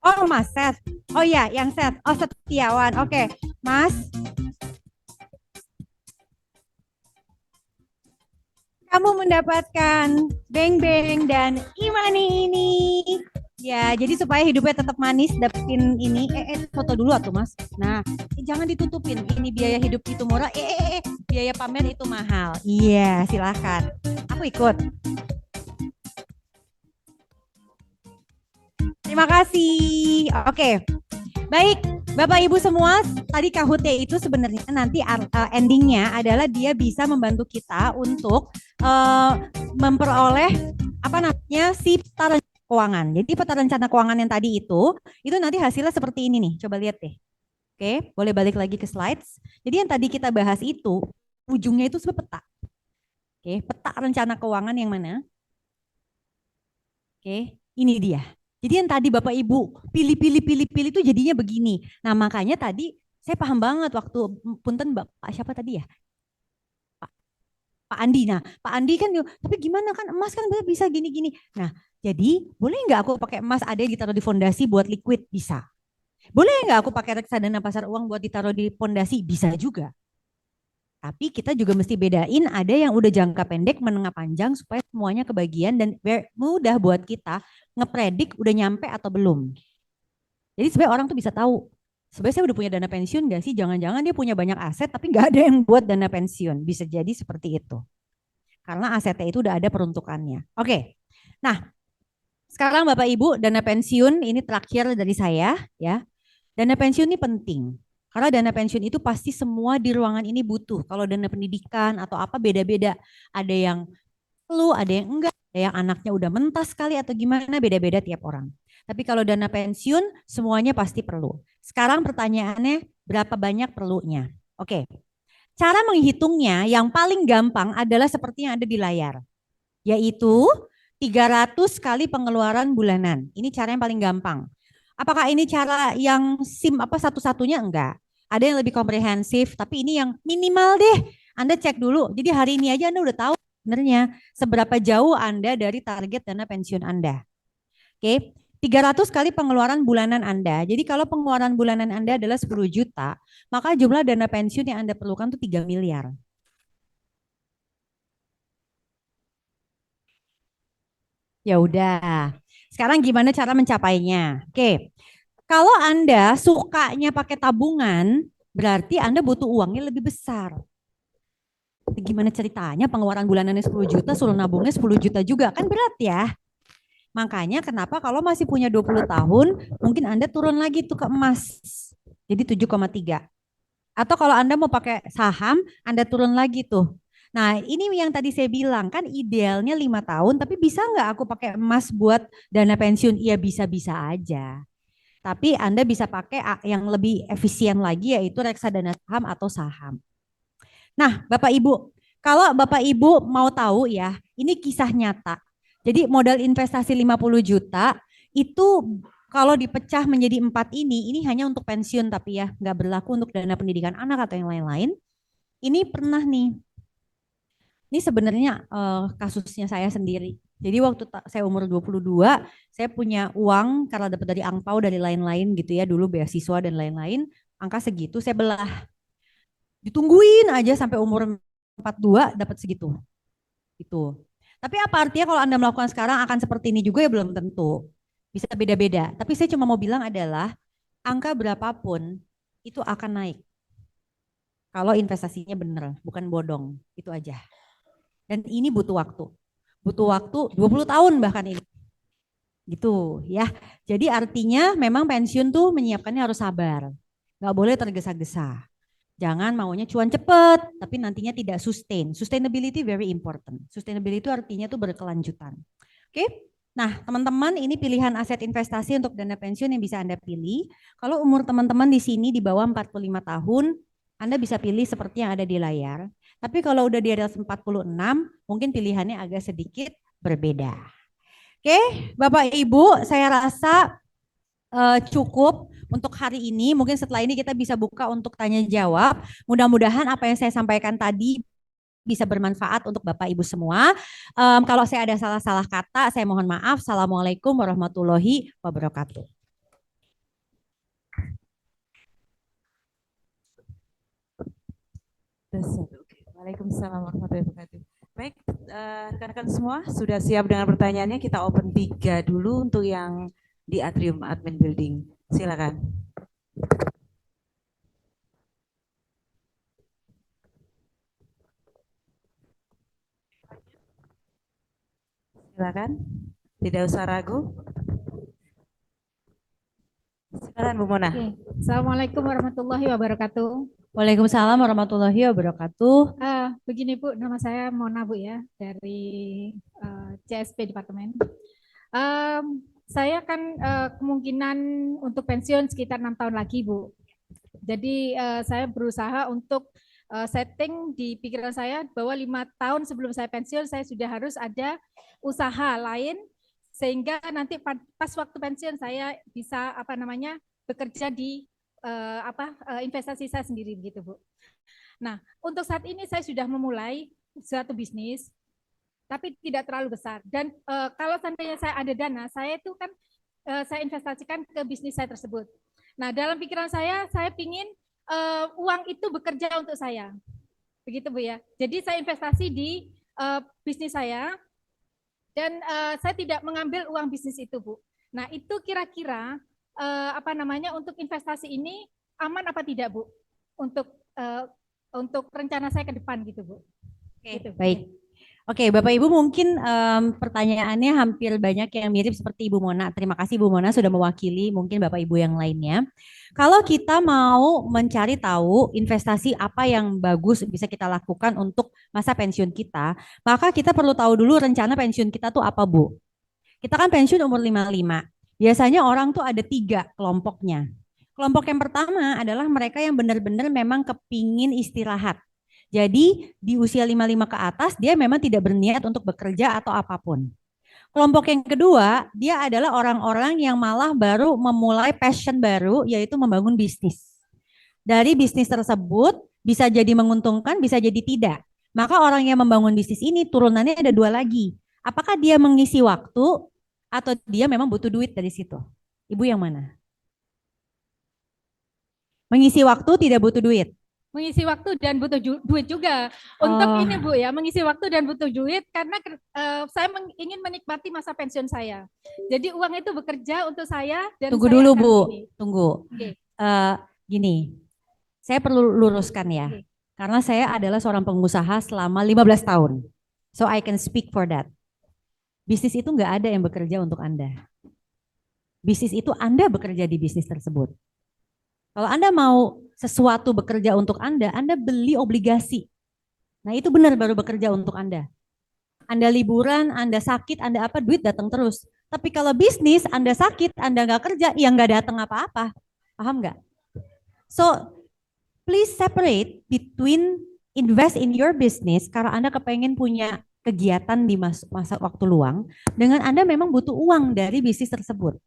Oh Mas Set. Oh ya yang Set. Oh Setiawan. Oke. Mas. Kamu mendapatkan beng-beng dan imani ini. Ya, jadi supaya hidupnya tetap manis, dapetin ini. Foto dulu atuh Mas. Nah, jangan ditutupin. Ini biaya hidup itu murah. Biaya pamer itu mahal. Iya, silahkan. Aku ikut. Terima kasih. Oke. Baik, Bapak Ibu semua, tadi KHUT itu sebenarnya nanti endingnya adalah dia bisa membantu kita untuk memperoleh apa namanya si peta rencana keuangan. Jadi peta rencana keuangan yang tadi itu nanti hasilnya seperti ini nih. Coba lihat deh. Oke, boleh balik lagi ke slides. Jadi yang tadi kita bahas itu ujungnya itu sebenarnya peta. Oke, peta rencana keuangan yang mana? Oke, ini dia. Jadi yang tadi Bapak Ibu pilih itu jadinya begini. Nah makanya tadi saya paham banget waktu punten Pak siapa tadi ya? Pak Andi. Nah Pak Andi kan, tapi gimana kan emas kan bisa gini-gini. Nah jadi boleh nggak aku pakai emas ada yang ditaruh di fondasi buat liquid? Bisa. Boleh nggak aku pakai reksadana pasar uang buat ditaruh di fondasi? Bisa juga. Tapi kita juga mesti bedain ada yang udah jangka pendek, menengah panjang supaya semuanya kebagian dan mudah buat kita ngepredik udah nyampe atau belum. Jadi sebenarnya orang tuh bisa tahu, sebenarnya saya udah punya dana pensiun gak sih? Jangan-jangan dia punya banyak aset tapi nggak ada yang buat dana pensiun. Bisa jadi seperti itu. Karena asetnya itu udah ada peruntukannya. Oke. Nah, sekarang Bapak Ibu, dana pensiun ini terakhir dari saya ya. Dana pensiun ini penting. Karena dana pensiun itu pasti semua di ruangan ini butuh. Kalau dana pendidikan atau apa beda-beda. Ada yang perlu, ada yang enggak. Ada yang anaknya udah mentas sekali atau gimana, beda-beda tiap orang. Tapi kalau dana pensiun semuanya pasti perlu. Sekarang pertanyaannya berapa banyak perlunya? Oke. Cara menghitungnya yang paling gampang adalah seperti yang ada di layar. Yaitu 300 kali pengeluaran bulanan. Ini cara yang paling gampang. Apakah ini cara yang satu-satunya? Enggak. Ada yang lebih komprehensif, tapi ini yang minimal deh. Anda cek dulu. Jadi hari ini aja Anda udah tahu sebenarnya seberapa jauh Anda dari target dana pensiun Anda. Oke, 300 kali pengeluaran bulanan Anda. Jadi kalau pengeluaran bulanan Anda adalah 10 juta, maka jumlah dana pensiun yang Anda perlukan itu 3 miliar. Ya udah. Sekarang gimana cara mencapainya? Oke. Kalau Anda sukanya pakai tabungan, berarti Anda butuh uangnya lebih besar. 3 gimana ceritanya pengeluaran bulanannya 10 juta, suruh nabungnya 10 juta juga, kan berat ya. Makanya kenapa kalau masih punya 20 tahun, mungkin Anda turun lagi tuh ke emas. Jadi 7,3. Atau kalau Anda mau pakai saham, Anda turun lagi tuh. Nah, ini yang tadi saya bilang, kan idealnya 5 tahun, tapi bisa nggak aku pakai emas buat dana pensiun? Iya, bisa-bisa aja. Tapi Anda bisa pakai yang lebih efisien lagi, yaitu reksadana saham atau saham. Nah, Bapak Ibu, kalau Bapak Ibu mau tahu ya, ini kisah nyata. Jadi modal investasi 50 juta itu kalau dipecah menjadi 4 ini hanya untuk pensiun tapi ya, nggak berlaku untuk dana pendidikan anak atau yang lain-lain. Ini pernah nih, ini sebenarnya kasusnya saya sendiri. Jadi waktu saya umur 22, saya punya uang karena dapat dari angpau dari lain-lain gitu ya, dulu beasiswa dan lain-lain, angka segitu saya belah. Ditungguin aja sampai umur 42 dapat segitu. Itu. Tapi apa artinya kalau Anda melakukan sekarang akan seperti ini juga ya belum tentu. Bisa beda-beda. Tapi saya cuma mau bilang adalah angka berapapun itu akan naik. Kalau investasinya benar, bukan bodong. Itu aja. Dan ini butuh waktu. Butuh waktu 20 tahun bahkan ini. Gitu ya. Jadi artinya memang pensiun tuh menyiapkannya harus sabar. Nggak boleh tergesa-gesa. Jangan maunya cuan cepet, tapi nantinya tidak sustain. Sustainability very important. Sustainability itu artinya tuh berkelanjutan. Oke? Nah, teman-teman, ini pilihan aset investasi untuk dana pensiun yang bisa Anda pilih. Kalau umur teman-teman di sini di bawah 45 tahun, Anda bisa pilih seperti yang ada di layar. Tapi kalau udah di atas 46, mungkin pilihannya agak sedikit berbeda. Oke, Bapak Ibu, saya rasa cukup untuk hari ini. Mungkin setelah ini kita bisa buka untuk tanya jawab. Mudah-mudahan apa yang saya sampaikan tadi bisa bermanfaat untuk Bapak Ibu semua. Kalau saya ada salah-salah kata, saya mohon maaf. Assalamualaikum warahmatullahi wabarakatuh. Waalaikumsalam warahmatullahi wabarakatuh. Baik, rekan-rekan semua sudah siap dengan pertanyaannya. Kita open 3 dulu untuk yang di atrium admin building. Silakan. Silakan. Tidak usah ragu. Silakan Bu Mona. Oke. Assalamualaikum warahmatullahi wabarakatuh. Waalaikumsalam warahmatullahi wabarakatuh. Begini Bu, nama saya Mona Bu ya, dari CSP Departemen. Saya kan kemungkinan untuk pensiun sekitar 6 tahun lagi Bu. Jadi saya berusaha untuk setting di pikiran saya bahwa 5 tahun sebelum saya pensiun saya sudah harus ada usaha lain sehingga nanti pas waktu pensiun saya bisa bekerja di investasi saya sendiri begitu Bu. Nah, untuk saat ini saya sudah memulai suatu bisnis tapi tidak terlalu besar dan kalau seandainya saya ada dana, saya itu kan saya investasikan ke bisnis saya tersebut. Nah, dalam pikiran saya pingin uang itu bekerja untuk saya. Begitu Bu ya. Jadi saya investasi di bisnis saya dan saya tidak mengambil uang bisnis itu Bu. Nah, itu kira-kira untuk investasi ini aman apa tidak Bu? Untuk rencana saya ke depan gitu Bu. Oke, gitu. baik. Oke, Bapak Ibu mungkin pertanyaannya hampir banyak yang mirip seperti Ibu Mona. Terima kasih Ibu Mona sudah mewakili mungkin Bapak Ibu yang lainnya. Kalau kita mau mencari tahu investasi apa yang bagus bisa kita lakukan untuk masa pensiun kita, maka kita perlu tahu dulu rencana pensiun kita tuh apa Bu. Kita kan pensiun umur 55. Biasanya orang tuh ada 3 kelompoknya. Kelompok yang pertama adalah mereka yang benar-benar memang kepingin istirahat. Jadi di usia 55 ke atas dia memang tidak berniat untuk bekerja atau apapun. Kelompok yang kedua, dia adalah orang-orang yang malah baru memulai passion baru yaitu membangun bisnis. Dari bisnis tersebut bisa jadi menguntungkan, bisa jadi tidak. Maka orang yang membangun bisnis ini turunannya ada 2 lagi. Apakah dia mengisi waktu atau dia memang butuh duit dari situ? Ibu yang mana? Mengisi waktu tidak butuh duit. Mengisi waktu dan butuh duit juga. Untuk ini Bu ya, mengisi waktu dan butuh duit karena saya ingin menikmati masa pensiun saya. Jadi uang itu bekerja untuk saya dan tunggu saya dulu akan Bu, ini. tunggu. Okay. Gini, saya perlu luruskan ya. Okay. Karena saya adalah seorang pengusaha selama 15 tahun. So I can speak for that. Bisnis itu nggak ada yang bekerja untuk Anda. Bisnis itu Anda bekerja di bisnis tersebut. Kalau Anda mau sesuatu bekerja untuk Anda beli obligasi. Nah itu benar baru bekerja untuk Anda. Anda liburan, Anda sakit, Anda apa, duit datang terus. Tapi kalau bisnis, Anda sakit, Anda nggak kerja, ya nggak datang apa-apa. Paham nggak? So, please separate between invest in your business karena Anda kepengen punya kegiatan di masa waktu luang dengan Anda memang butuh uang dari bisnis tersebut.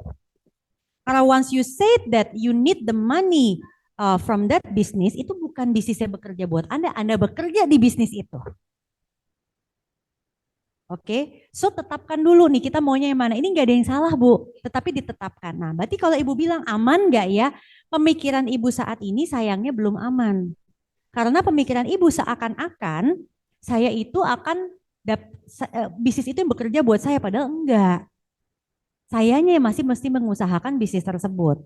Karena once you say that you need the money from that business, itu bukan bisnisnya bekerja buat Anda bekerja di bisnis itu. Oke, so tetapkan dulu nih kita maunya yang mana. Ini nggak ada yang salah Bu, tetapi ditetapkan. Nah, berarti kalau Ibu bilang aman nggak ya? Pemikiran Ibu saat ini sayangnya belum aman. Karena pemikiran Ibu seakan-akan saya itu akan bisnis itu yang bekerja buat saya, padahal enggak. Sayanya masih mesti mengusahakan bisnis tersebut.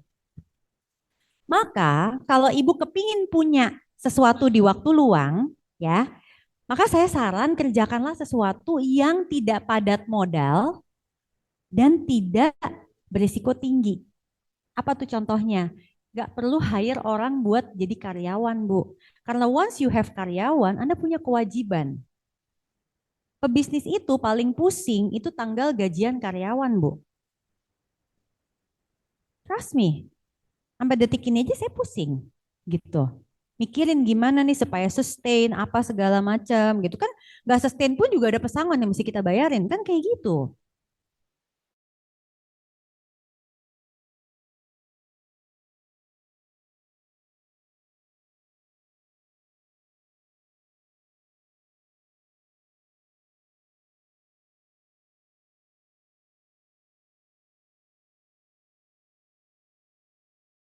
Maka kalau Ibu kepingin punya sesuatu di waktu luang, ya, maka saya saran kerjakanlah sesuatu yang tidak padat modal dan tidak berisiko tinggi. Apa tuh contohnya? Gak perlu hire orang buat jadi karyawan, Bu. Karena once you have karyawan, Anda punya kewajiban. Pebisnis itu paling pusing itu tanggal gajian karyawan, Bu. Trust me. Sampai detik ini aja saya pusing gitu. Mikirin gimana nih supaya sustain apa segala macam gitu kan. Gak sustain pun juga ada pesangon yang mesti kita bayarin kan kayak gitu.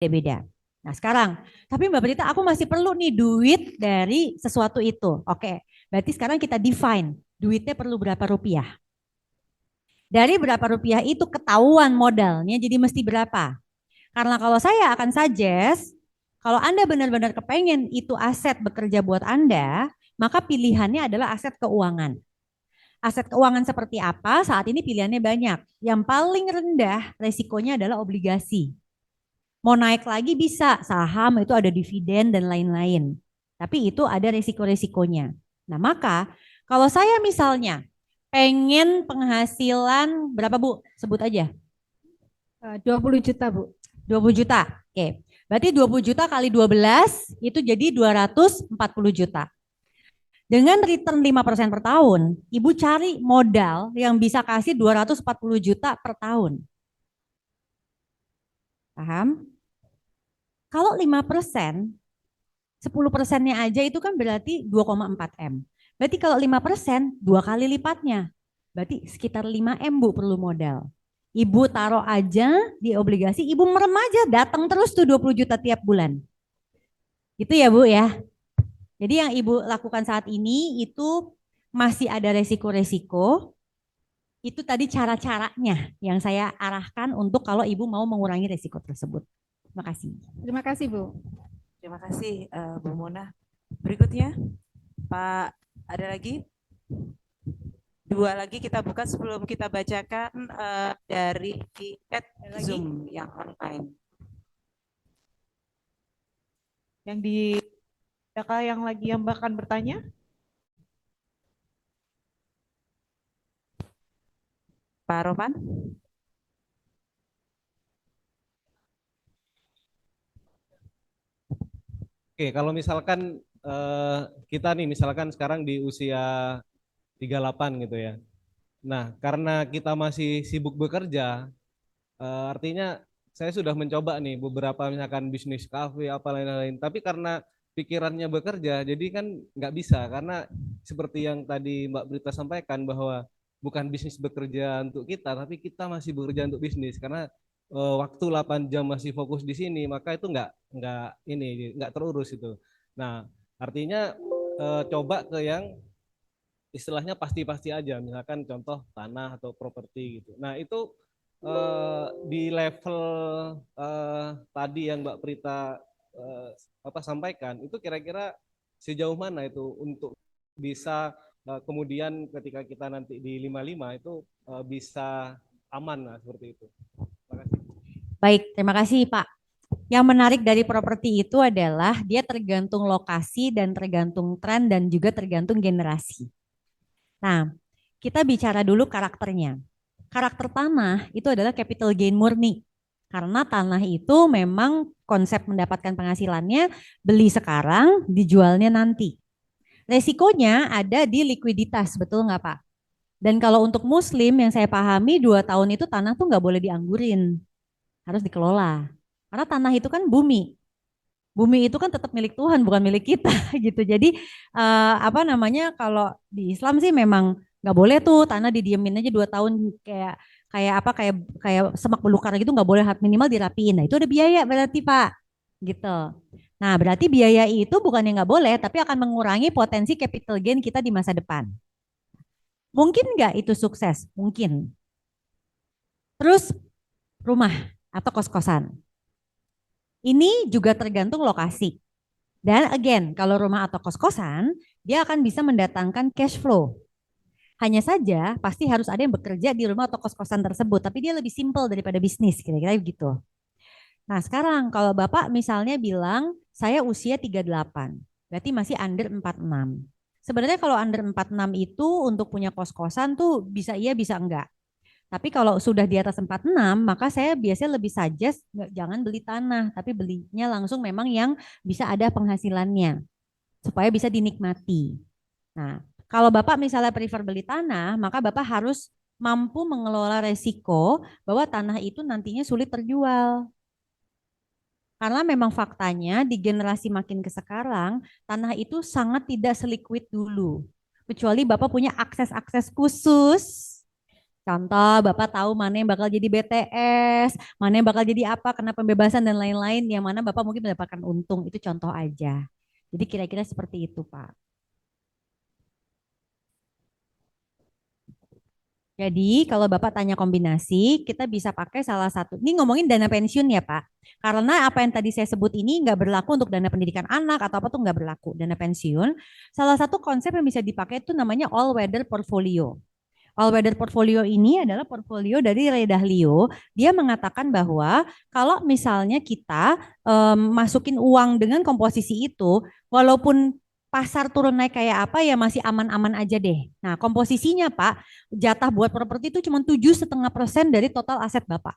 Beda. Nah sekarang, tapi Mbak Berita aku masih perlu nih duit dari sesuatu itu. Oke, berarti sekarang kita define duitnya perlu berapa rupiah. Dari berapa rupiah itu ketahuan modalnya jadi mesti berapa. Karena kalau saya akan suggest, kalau Anda benar-benar kepengen itu aset bekerja buat Anda, maka pilihannya adalah aset keuangan. Aset keuangan seperti apa? Saat ini pilihannya banyak. Yang paling rendah resikonya adalah obligasi. Mau naik lagi bisa, saham itu ada dividen dan lain-lain. Tapi itu ada resiko-resikonya. Nah maka kalau saya misalnya pengen penghasilan berapa Bu? Sebut aja. 20 juta Bu. 20 juta. Oke. Berarti 20 juta kali 12 itu jadi 240 juta. Dengan return 5% per tahun, Ibu cari modal yang bisa kasih 240 juta per tahun. Paham? Kalau 5%, 10%-nya aja itu kan berarti 2,4 M. Berarti kalau 5%, 2 kali lipatnya. Berarti sekitar 5 M Bu perlu modal. Ibu taruh aja di obligasi, Ibu merem aja, datang terus tuh 20 juta tiap bulan. Gitu ya Bu ya. Jadi yang Ibu lakukan saat ini itu masih ada resiko-resiko. Itu tadi cara-caranya yang saya arahkan untuk kalau Ibu mau mengurangi resiko tersebut. Terima kasih. Terima kasih Bu. Terima kasih Bu Mona. Berikutnya Pak, ada lagi? 2 lagi kita buka sebelum kita bacakan dari chat Zoom yang online. Yang di adakah yang lagi yang bahkan bertanya? Pak Roman? Oke, kalau misalkan kita nih misalkan sekarang di usia 38 gitu ya. Nah, karena kita masih sibuk bekerja, artinya saya sudah mencoba nih beberapa misalkan bisnis kafe apa lain-lain. Tapi karena pikirannya bekerja, jadi kan nggak bisa karena seperti yang tadi Mbak Brita sampaikan bahwa bukan bisnis bekerja untuk kita, tapi kita masih bekerja untuk bisnis karena waktu 8 jam masih fokus di sini, maka itu nggak terurus itu. Nah, artinya coba ke yang istilahnya pasti-pasti aja, misalkan contoh tanah atau properti gitu. Nah itu di level tadi yang Mbak Prita sampaikan, itu kira-kira sejauh mana itu untuk bisa kemudian ketika kita nanti di 55 itu bisa aman lah seperti itu. Terima kasih. Baik, terima kasih Pak. Yang menarik dari properti itu adalah dia tergantung lokasi dan tergantung tren dan juga tergantung generasi. Nah, kita bicara dulu karakternya. Karakter tanah itu adalah capital gain murni. Karena tanah itu memang konsep mendapatkan penghasilannya beli sekarang, dijualnya nanti. Resikonya ada di likuiditas, betul nggak Pak? Dan kalau untuk muslim yang saya pahami 2 tahun itu tanah tuh nggak boleh dianggurin. Harus dikelola. Karena tanah itu kan bumi. Bumi itu kan tetap milik Tuhan, bukan milik kita gitu. Jadi apa namanya, kalau di Islam sih memang nggak boleh tuh tanah didiemin aja 2 tahun kayak kayak semak belukar gitu, nggak boleh, minimal dirapiin. Nah itu ada biaya berarti Pak, gitu. Nah berarti biaya itu bukan yang nggak boleh, tapi akan mengurangi potensi capital gain kita di masa depan. Mungkin nggak itu sukses? Mungkin. Terus rumah atau kos-kosan. Ini juga tergantung lokasi. Dan again, kalau rumah atau kos-kosan, dia akan bisa mendatangkan cash flow. Hanya saja pasti harus ada yang bekerja di rumah atau kos-kosan tersebut, tapi dia lebih simple daripada bisnis, kira-kira gitu. Nah sekarang kalau Bapak misalnya bilang, saya usia 38, berarti masih under 46. Sebenarnya kalau under 46 itu untuk punya kos-kosan tuh bisa iya bisa enggak. Tapi kalau sudah di atas 46, maka saya biasanya lebih suggest jangan beli tanah, tapi belinya langsung memang yang bisa ada penghasilannya, supaya bisa dinikmati. Nah, kalau Bapak misalnya prefer beli tanah, maka Bapak harus mampu mengelola resiko bahwa tanah itu nantinya sulit terjual. Karena memang faktanya di generasi makin ke sekarang, tanah itu sangat tidak seliquid dulu. Kecuali Bapak punya akses-akses khusus. Contoh, Bapak tahu mana yang bakal jadi BTS, mana yang bakal jadi apa, kena pembebasan dan lain-lain, yang mana Bapak mungkin mendapatkan untung, itu contoh aja. Jadi kira-kira seperti itu, Pak. Jadi kalau Bapak tanya kombinasi, kita bisa pakai salah satu. Ini ngomongin dana pensiun ya Pak. Karena apa yang tadi saya sebut ini nggak berlaku untuk dana pendidikan anak atau apa tuh nggak berlaku. Dana pensiun, salah satu konsep yang bisa dipakai itu namanya all weather portfolio. All weather portfolio ini adalah portfolio dari Ray Dalio. Dia mengatakan bahwa kalau misalnya kita masukin uang dengan komposisi itu, walaupun pasar turun naik kayak apa ya masih aman-aman aja deh. Nah komposisinya Pak, jatah buat properti itu cuma 7,5% dari total aset Bapak.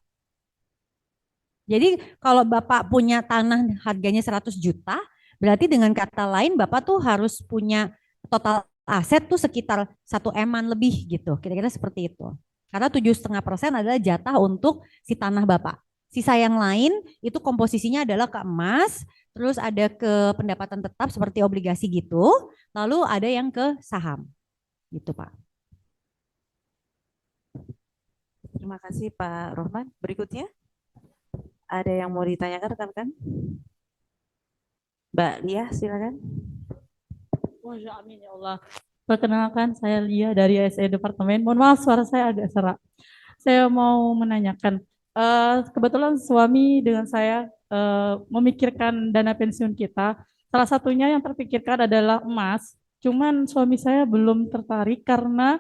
Jadi kalau Bapak punya tanah harganya 100 juta, berarti dengan kata lain Bapak tuh harus punya total aset tuh sekitar 1 M-an lebih gitu, kira-kira seperti itu. Karena 7,5% adalah jatah untuk si tanah Bapak. Sisa yang lain itu komposisinya adalah ke emas, terus ada ke pendapatan tetap seperti obligasi gitu, lalu ada yang ke saham, gitu Pak. Terima kasih Pak Rohman. Berikutnya, ada yang mau ditanyakan rekan-rekan? Mbak Lia, silakan. Masya amin ya Allah. Perkenalkan saya Lia dari SE Departemen. Mohon maaf suara saya agak serak. Saya mau menanyakan, kebetulan suami dengan saya memikirkan dana pensiun kita. Salah satunya yang terpikirkan adalah emas. Cuman suami saya belum tertarik karena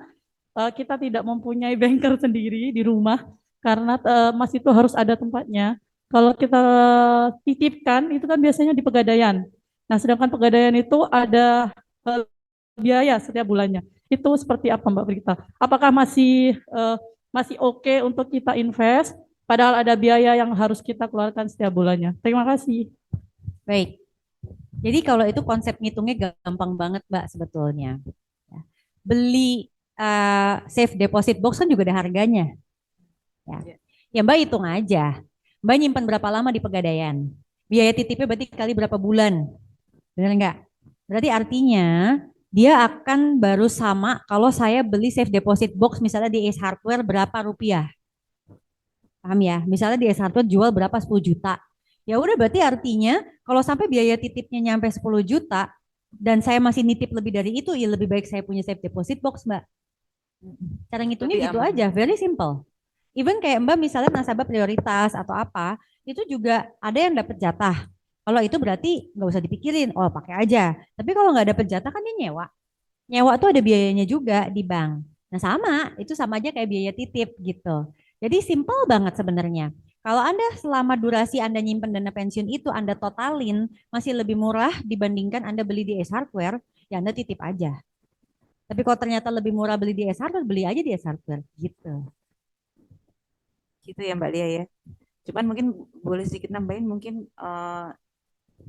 kita tidak mempunyai banker sendiri di rumah. Karena emas itu harus ada tempatnya. Kalau kita titipkan itu kan biasanya di Pegadaian. Nah sedangkan Pegadaian itu ada biaya setiap bulannya. Itu seperti apa Mbak Prita? Apakah masih oke untuk kita invest padahal ada biaya yang harus kita keluarkan setiap bulannya? Terima kasih. Baik. Jadi kalau itu konsep ngitungnya gampang banget Mbak sebetulnya. Beli safe deposit box kan juga ada harganya. Ya Mbak hitung aja. Mbak nyimpan berapa lama di Pegadaian? Biaya titipnya berarti kali berapa bulan? Benar enggak? Berarti artinya dia akan baru sama kalau saya beli safe deposit box misalnya di Ace Hardware berapa rupiah. Paham ya? Misalnya di Ace Hardware jual berapa 10 juta. Ya udah berarti artinya kalau sampai biaya titipnya nyampe 10 juta dan saya masih nitip lebih dari itu, ya lebih baik saya punya safe deposit box Mbak. Cara ngitungnya gitu aja, very simple. Even kayak Mbak misalnya nasabah prioritas atau apa, itu juga ada yang dapat jatah. Kalau itu berarti nggak usah dipikirin, oh pakai aja. Tapi kalau nggak dapet jatah kan dia nyewa. Nyewa tuh ada biayanya juga di bank. Nah sama, itu sama aja kayak biaya titip gitu. Jadi simpel banget sebenarnya. Kalau Anda selama durasi Anda nyimpen dana pensiun itu Anda totalin masih lebih murah dibandingkan Anda beli di S Hardware, ya Anda titip aja. Tapi kalau ternyata lebih murah beli di S Hardware, beli aja di S Hardware gitu. Gitu ya Mbak Lia ya. Cuman mungkin boleh sedikit nambahin mungkin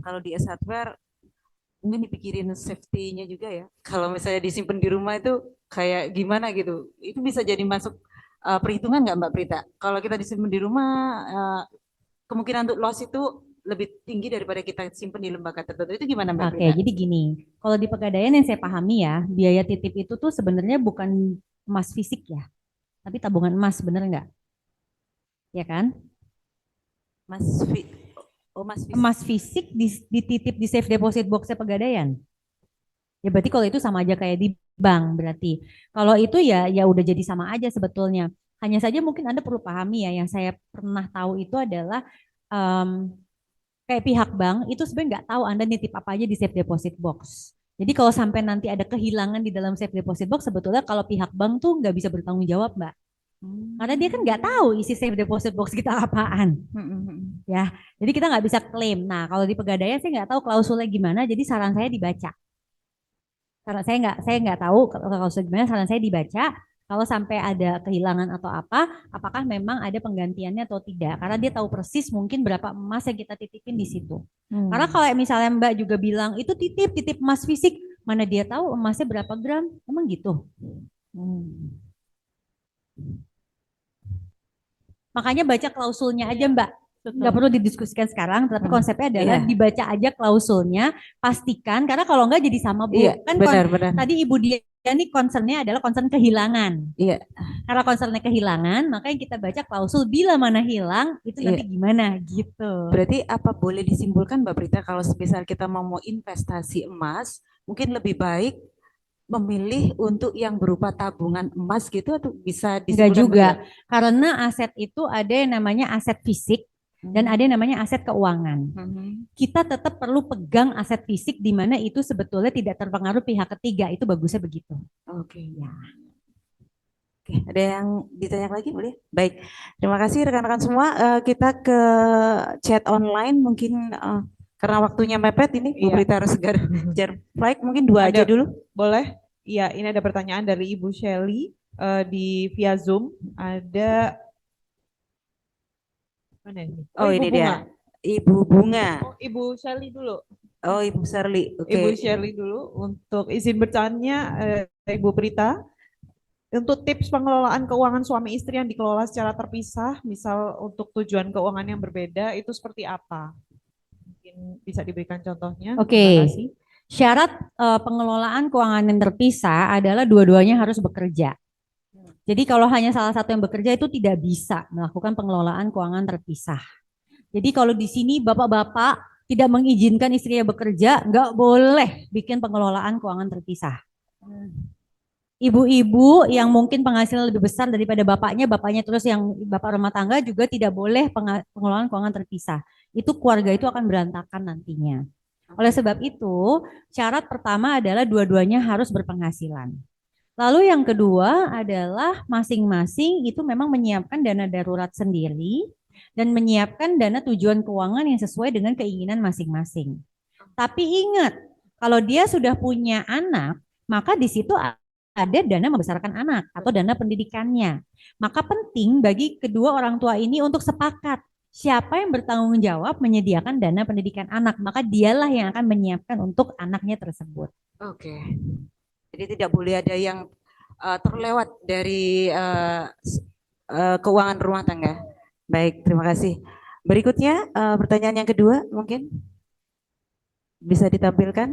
kalau di S Hardware mungkin dipikirin safety-nya juga ya. Kalau misalnya disimpan di rumah itu kayak gimana gitu. Itu bisa jadi masuk perhitungan nggak Mbak Prita? Kalau kita disimpan di rumah kemungkinan untuk loss itu lebih tinggi daripada kita simpan di lembaga tertentu. Itu gimana Mbak Oke, Prita? jadi gini, kalau di Pegadaian yang saya pahami ya, biaya titip itu tuh sebenarnya bukan emas fisik ya, tapi tabungan emas, bener nggak? Ya kan? Mas fisik. Emas fisik dititip di safe deposit boxnya Pegadaian. Ya berarti kalau itu sama aja kayak di bank berarti. Kalau itu ya udah jadi sama aja sebetulnya. Hanya saja mungkin Anda perlu pahami ya, yang saya pernah tahu itu adalah kayak pihak bank itu sebenarnya nggak tahu Anda nitip apa aja di safe deposit box. Jadi kalau sampai nanti ada kehilangan di dalam safe deposit box, sebetulnya kalau pihak bank tuh nggak bisa bertanggung jawab, Mbak. Karena dia kan nggak tahu isi safe deposit box kita apaan. Ya, jadi kita nggak bisa klaim. Nah, kalau di Pegadaian saya nggak tahu klausulnya gimana, jadi saran saya dibaca. Karena saya nggak tahu kalau klausul gimana, saran saya dibaca. Kalau sampai ada kehilangan atau apa, apakah memang ada penggantiannya atau tidak? Karena dia tahu persis mungkin berapa emas yang kita titipin di situ. Karena kalau misalnya Mbak juga bilang itu titip emas fisik, mana dia tahu emasnya berapa gram? Emang gitu. Makanya baca klausulnya aja Mbak. Nggak perlu didiskusikan sekarang, tapi konsepnya adalah dibaca aja klausulnya, pastikan, karena kalau nggak jadi sama Bu. Kan benar. tadi Ibu Dia ini concernnya adalah concern kehilangan. Iya. Karena concernnya kehilangan, makanya kita baca klausul bila mana hilang, itu nanti gimana gitu. Berarti apa boleh disimpulkan Mbak Prita kalau misal kita mau investasi emas, mungkin lebih baik memilih untuk yang berupa tabungan emas gitu atau bisa Enggak disimpulkan juga, begitu? karena aset itu ada yang namanya aset fisik dan ada yang namanya aset keuangan. Kita tetap perlu pegang aset fisik di mana itu sebetulnya tidak terpengaruh pihak ketiga, itu bagusnya begitu. Oke. Ya. Oke, ada yang ditanya lagi boleh? Baik, terima kasih rekan-rekan semua. Kita ke chat online mungkin karena waktunya mepet ini, Bu Prita harus segar flight, mungkin dua aja dulu. Boleh? Iya, ini ada pertanyaan dari Ibu Shelly di via Zoom. Ada mana ini? Oh, ini Ibu Bunga. dia. Ibu Bunga. Oh, Ibu Shelly dulu. Oh, Ibu Sherly. Oke. Ibu Shelly dulu untuk izin bertanya Ibu Prita. Untuk tips pengelolaan keuangan suami istri yang dikelola secara terpisah, misal untuk tujuan keuangan yang berbeda, itu seperti apa? Mungkin bisa diberikan contohnya. Oke. Terima kasih. Syarat pengelolaan keuangan yang terpisah adalah dua-duanya harus bekerja. Jadi kalau hanya salah satu yang bekerja itu tidak bisa melakukan pengelolaan keuangan terpisah. Jadi kalau di sini bapak-bapak tidak mengizinkan istrinya bekerja, nggak boleh bikin pengelolaan keuangan terpisah. Ibu-ibu yang mungkin penghasilan lebih besar daripada bapaknya terus yang bapak rumah tangga juga tidak boleh pengelolaan keuangan terpisah. Itu keluarga itu akan berantakan nantinya. Oleh sebab itu, syarat pertama adalah dua-duanya harus berpenghasilan. Lalu yang kedua adalah masing-masing itu memang menyiapkan dana darurat sendiri dan menyiapkan dana tujuan keuangan yang sesuai dengan keinginan masing-masing. Tapi ingat, kalau dia sudah punya anak, maka di situ ada dana membesarkan anak atau dana pendidikannya. Maka penting bagi kedua orang tua ini untuk sepakat siapa yang bertanggung jawab menyediakan dana pendidikan anak, maka dialah yang akan menyiapkan untuk anaknya tersebut. Oke. Jadi tidak boleh ada yang terlewat dari keuangan rumah tangga. Baik, terima kasih. Berikutnya pertanyaan yang kedua mungkin bisa ditampilkan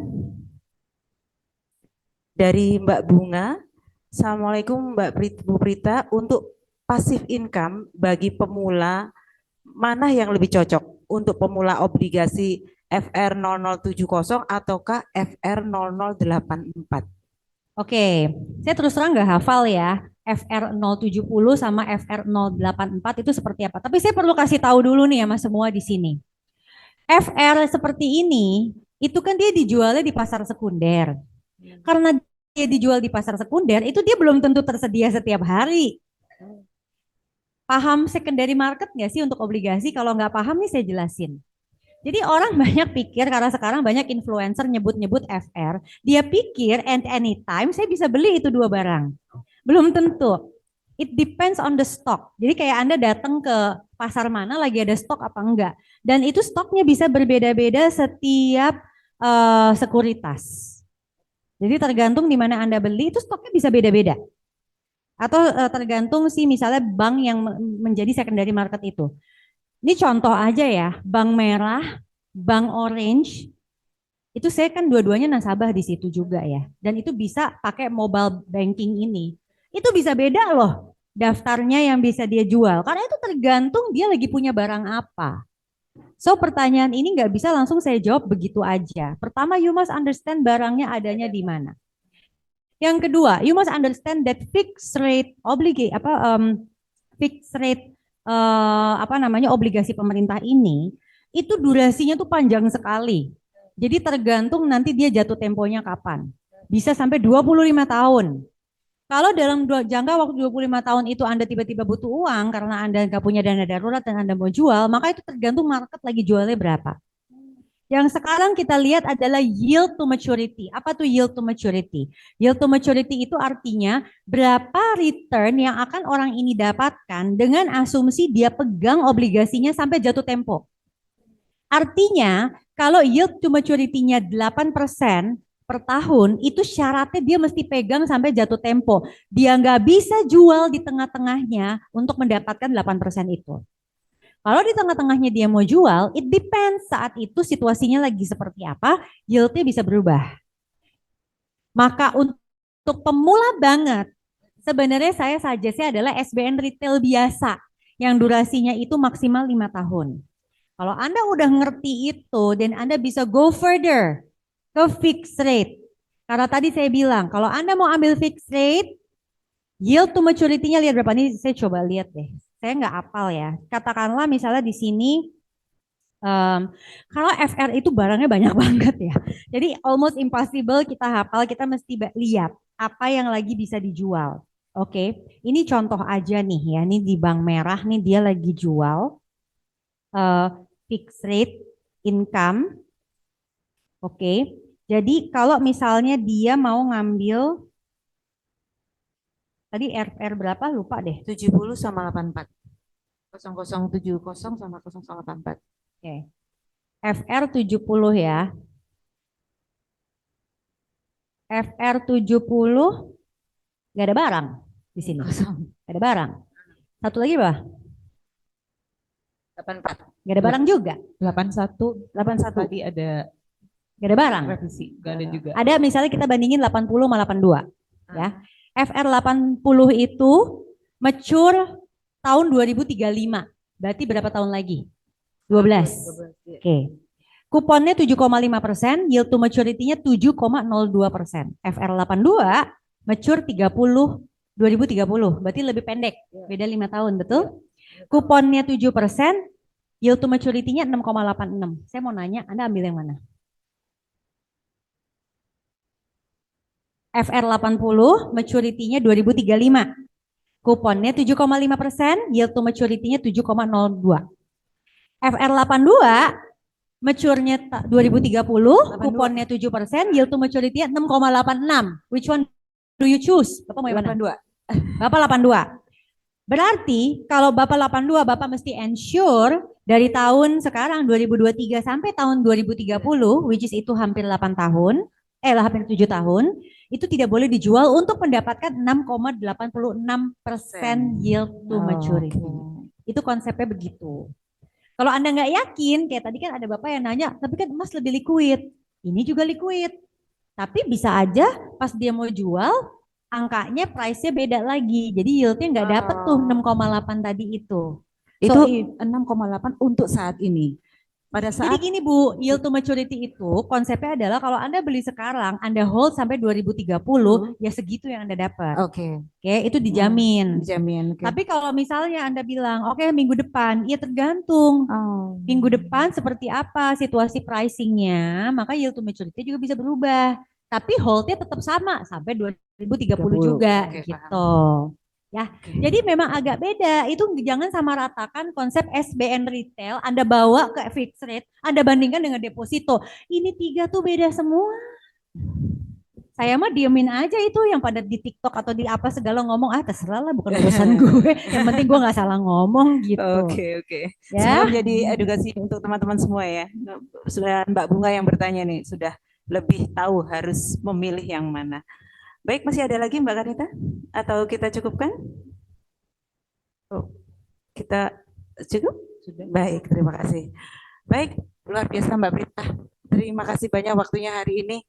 dari Mbak Bunga. Assalamualaikum Bu Prita, untuk passive income bagi pemula mana yang lebih cocok? Untuk pemula obligasi FR 0070 ataukah FR 0084? Oke, saya terus terang nggak hafal ya FR 070 sama FR 084 itu seperti apa. Tapi saya perlu kasih tahu dulu nih ya mas semua di sini. FR seperti ini, itu kan dia dijualnya di pasar sekunder. Karena dia dijual di pasar sekunder, itu dia belum tentu tersedia setiap hari. Paham secondary market nggak sih untuk obligasi? Kalau nggak paham nih saya jelasin. Jadi orang banyak pikir karena sekarang banyak influencer nyebut-nyebut FR, dia pikir and anytime saya bisa beli itu dua barang. Belum tentu. It depends on the stock. Jadi kayak Anda datang ke pasar mana lagi ada stok apa enggak. Dan itu stoknya bisa berbeda-beda setiap sekuritas. Jadi tergantung di mana Anda beli itu stoknya bisa beda-beda. Atau tergantung sih misalnya bank yang menjadi secondary market itu. Ini contoh aja ya, bank merah, bank orange, itu saya kan dua-duanya nasabah di situ juga ya. Dan itu bisa pakai mobile banking ini. Itu bisa beda loh daftarnya yang bisa dia jual. Karena itu tergantung dia lagi punya barang apa. So pertanyaan ini nggak bisa langsung saya jawab begitu aja. Pertama, you must understand barangnya adanya di mana. Yang kedua, you must understand that fixed rate obligasi pemerintah ini itu durasinya tuh panjang sekali. Jadi tergantung nanti dia jatuh temponya kapan. Bisa sampai 25 tahun. Kalau dalam jangka waktu 25 tahun itu Anda tiba-tiba butuh uang karena Anda nggak punya dana darurat dan Anda mau jual, maka itu tergantung market lagi jualnya berapa. Yang sekarang kita lihat adalah yield to maturity. Apa tuh yield to maturity? Yield to maturity itu artinya berapa return yang akan orang ini dapatkan dengan asumsi dia pegang obligasinya sampai jatuh tempo. Artinya kalau yield to maturity-nya 8% per tahun, itu syaratnya dia mesti pegang sampai jatuh tempo. Dia nggak bisa jual di tengah-tengahnya untuk mendapatkan 8% itu. Kalau di tengah-tengahnya dia mau jual, it depends saat itu situasinya lagi seperti apa, yieldnya bisa berubah. Maka untuk pemula banget, sebenarnya saya suggest-nya adalah SBN retail biasa, yang durasinya itu maksimal 5 tahun. Kalau Anda udah ngerti itu, dan Anda bisa go further ke fixed rate. Karena tadi saya bilang, kalau Anda mau ambil fixed rate, yield to maturity-nya lihat berapa, ini saya coba lihat deh. Saya nggak hafal ya. Katakanlah misalnya di sini, kalau FR itu barangnya banyak banget ya. Jadi almost impossible kita hafal, kita mesti lihat apa yang lagi bisa dijual. Oke, ini contoh aja nih ya. Ini di Bank Merah nih dia lagi jual fixed rate income. Oke, jadi kalau misalnya dia mau ngambil tadi RR berapa? Lupa deh. 70 sama 84. 0070 sama 0084. Oke. FR 70 ya. FR 70 nggak ada barang di sini. Nggak ada barang. Satu lagi apa? 84. Nggak ada barang juga. 81. 81. Tadi ada nggak ada barang. revisi, nggak ada juga. Ada misalnya kita bandingin 80 sama 82 ya. FR 80 itu mature tahun 2035. Berarti berapa tahun lagi? 12. Oke. Kuponnya 7,5%, yield to maturity-nya 7,02%. FR 82 mature 2030, berarti lebih pendek, beda 5 tahun, betul? Kuponnya 7%, yield to maturity-nya 6,86. Saya mau nanya, Anda ambil yang mana? FR 80, maturity-nya 2035. Kuponnya 7,5%, yield to maturity-nya 7,02. FR 82, mature-nya 2030, kuponnya 7%, yield to maturity-nya 6,86. Which one do you choose? Bapak mau yang mana? 82. Bapak 82. Berarti kalau Bapak 82, Bapak mesti ensure dari tahun sekarang 2023 sampai tahun 2030, which is itu hampir 8 tahun, hampir 7 tahun, itu tidak boleh dijual untuk mendapatkan 6,86% yield to maturity. Itu konsepnya begitu. Kalau Anda nggak yakin, kayak tadi kan ada Bapak yang nanya, tapi kan emas lebih liquid. Ini juga liquid. Tapi bisa aja pas dia mau jual, angkanya price-nya beda lagi. Jadi yieldnya nggak dapet tuh 6,8 tadi itu. Itu 6,8 untuk saat ini. pada Jadi saat gini Bu, yield to maturity itu konsepnya adalah kalau Anda beli sekarang, Anda hold sampai 2030, ya segitu yang Anda dapat. oke, Oke, itu dijamin. dijamin. Oke. Tapi kalau misalnya Anda bilang, oke minggu depan, ya tergantung. Oh. Minggu depan seperti apa situasi pricingnya, maka yield to maturity juga bisa berubah. Tapi holdnya tetap sama sampai 2030 juga Oke, gitu. Ya, jadi memang agak beda. Itu jangan sama ratakan konsep SBN retail, Anda bawa ke fixed rate, Anda bandingkan dengan deposito. Ini tiga tuh beda semua. Saya mah diemin aja itu yang pada di TikTok atau di apa segala ngomong, terserah lah bukan urusan gue. Yang penting gue nggak salah ngomong gitu. Oke. Ya. Semoga menjadi edukasi untuk teman-teman semua ya. Sudah Mbak Bunga yang bertanya nih, sudah lebih tahu harus memilih yang mana. Baik, masih ada lagi Mbak Kanita? Atau kita cukupkan? Oh, kita cukup? Sudah. Baik, terima kasih. Baik, luar biasa Mbak Prita. Terima kasih banyak waktunya hari ini.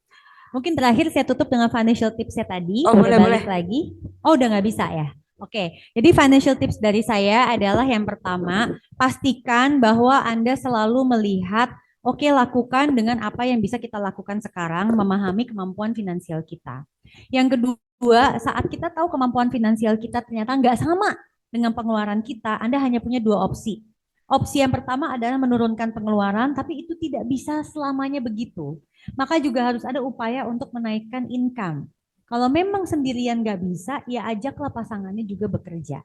Mungkin terakhir saya tutup dengan financial tipsnya tadi. Oh, Boleh boleh. balik lagi. Oh, udah nggak bisa ya? Oke, jadi financial tips dari saya adalah yang pertama, pastikan bahwa Anda selalu melihat, oke, lakukan dengan apa yang bisa kita lakukan sekarang, memahami kemampuan finansial kita. Yang kedua, saat kita tahu kemampuan finansial kita ternyata nggak sama dengan pengeluaran kita, Anda hanya punya dua opsi. Opsi yang pertama adalah menurunkan pengeluaran, tapi itu tidak bisa selamanya begitu. Maka juga harus ada upaya untuk menaikkan income. Kalau memang sendirian nggak bisa, ya ajaklah pasangannya juga bekerja.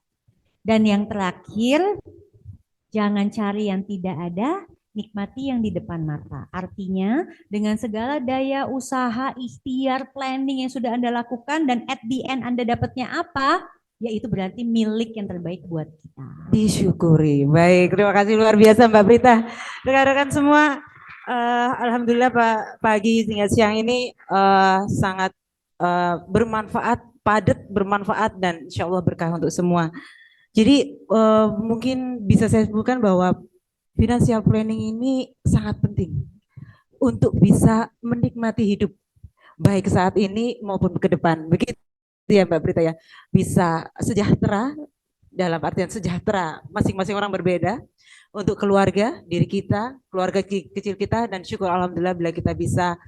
Dan yang terakhir, jangan cari yang tidak ada, nikmati yang di depan mata. Artinya, dengan segala daya usaha, ikhtiar, planning yang sudah Anda lakukan, dan at the end Anda dapatnya apa, ya itu berarti milik yang terbaik buat kita. Disyukuri. Baik, terima kasih luar biasa Mbak Prita. Rekan-rekan semua, alhamdulillah pagi hingga siang ini sangat bermanfaat, padat, bermanfaat, dan insya Allah berkah untuk semua. Jadi mungkin bisa saya sebutkan bahwa financial planning ini sangat penting untuk bisa menikmati hidup baik saat ini maupun ke depan. Begitu ya Mbak Prita ya, bisa sejahtera, dalam artian sejahtera masing-masing orang berbeda, untuk keluarga, diri kita, keluarga kecil kita, dan syukur alhamdulillah bila kita bisa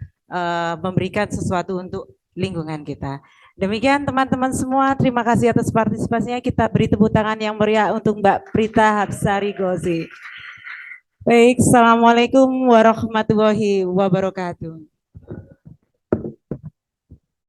memberikan sesuatu untuk lingkungan kita. Demikian teman-teman semua, terima kasih atas partisipasinya. Kita beri tepuk tangan yang meriah untuk Mbak Prita Hapsari Gozi. Baik, Assalamualaikum warahmatullahi wabarakatuh.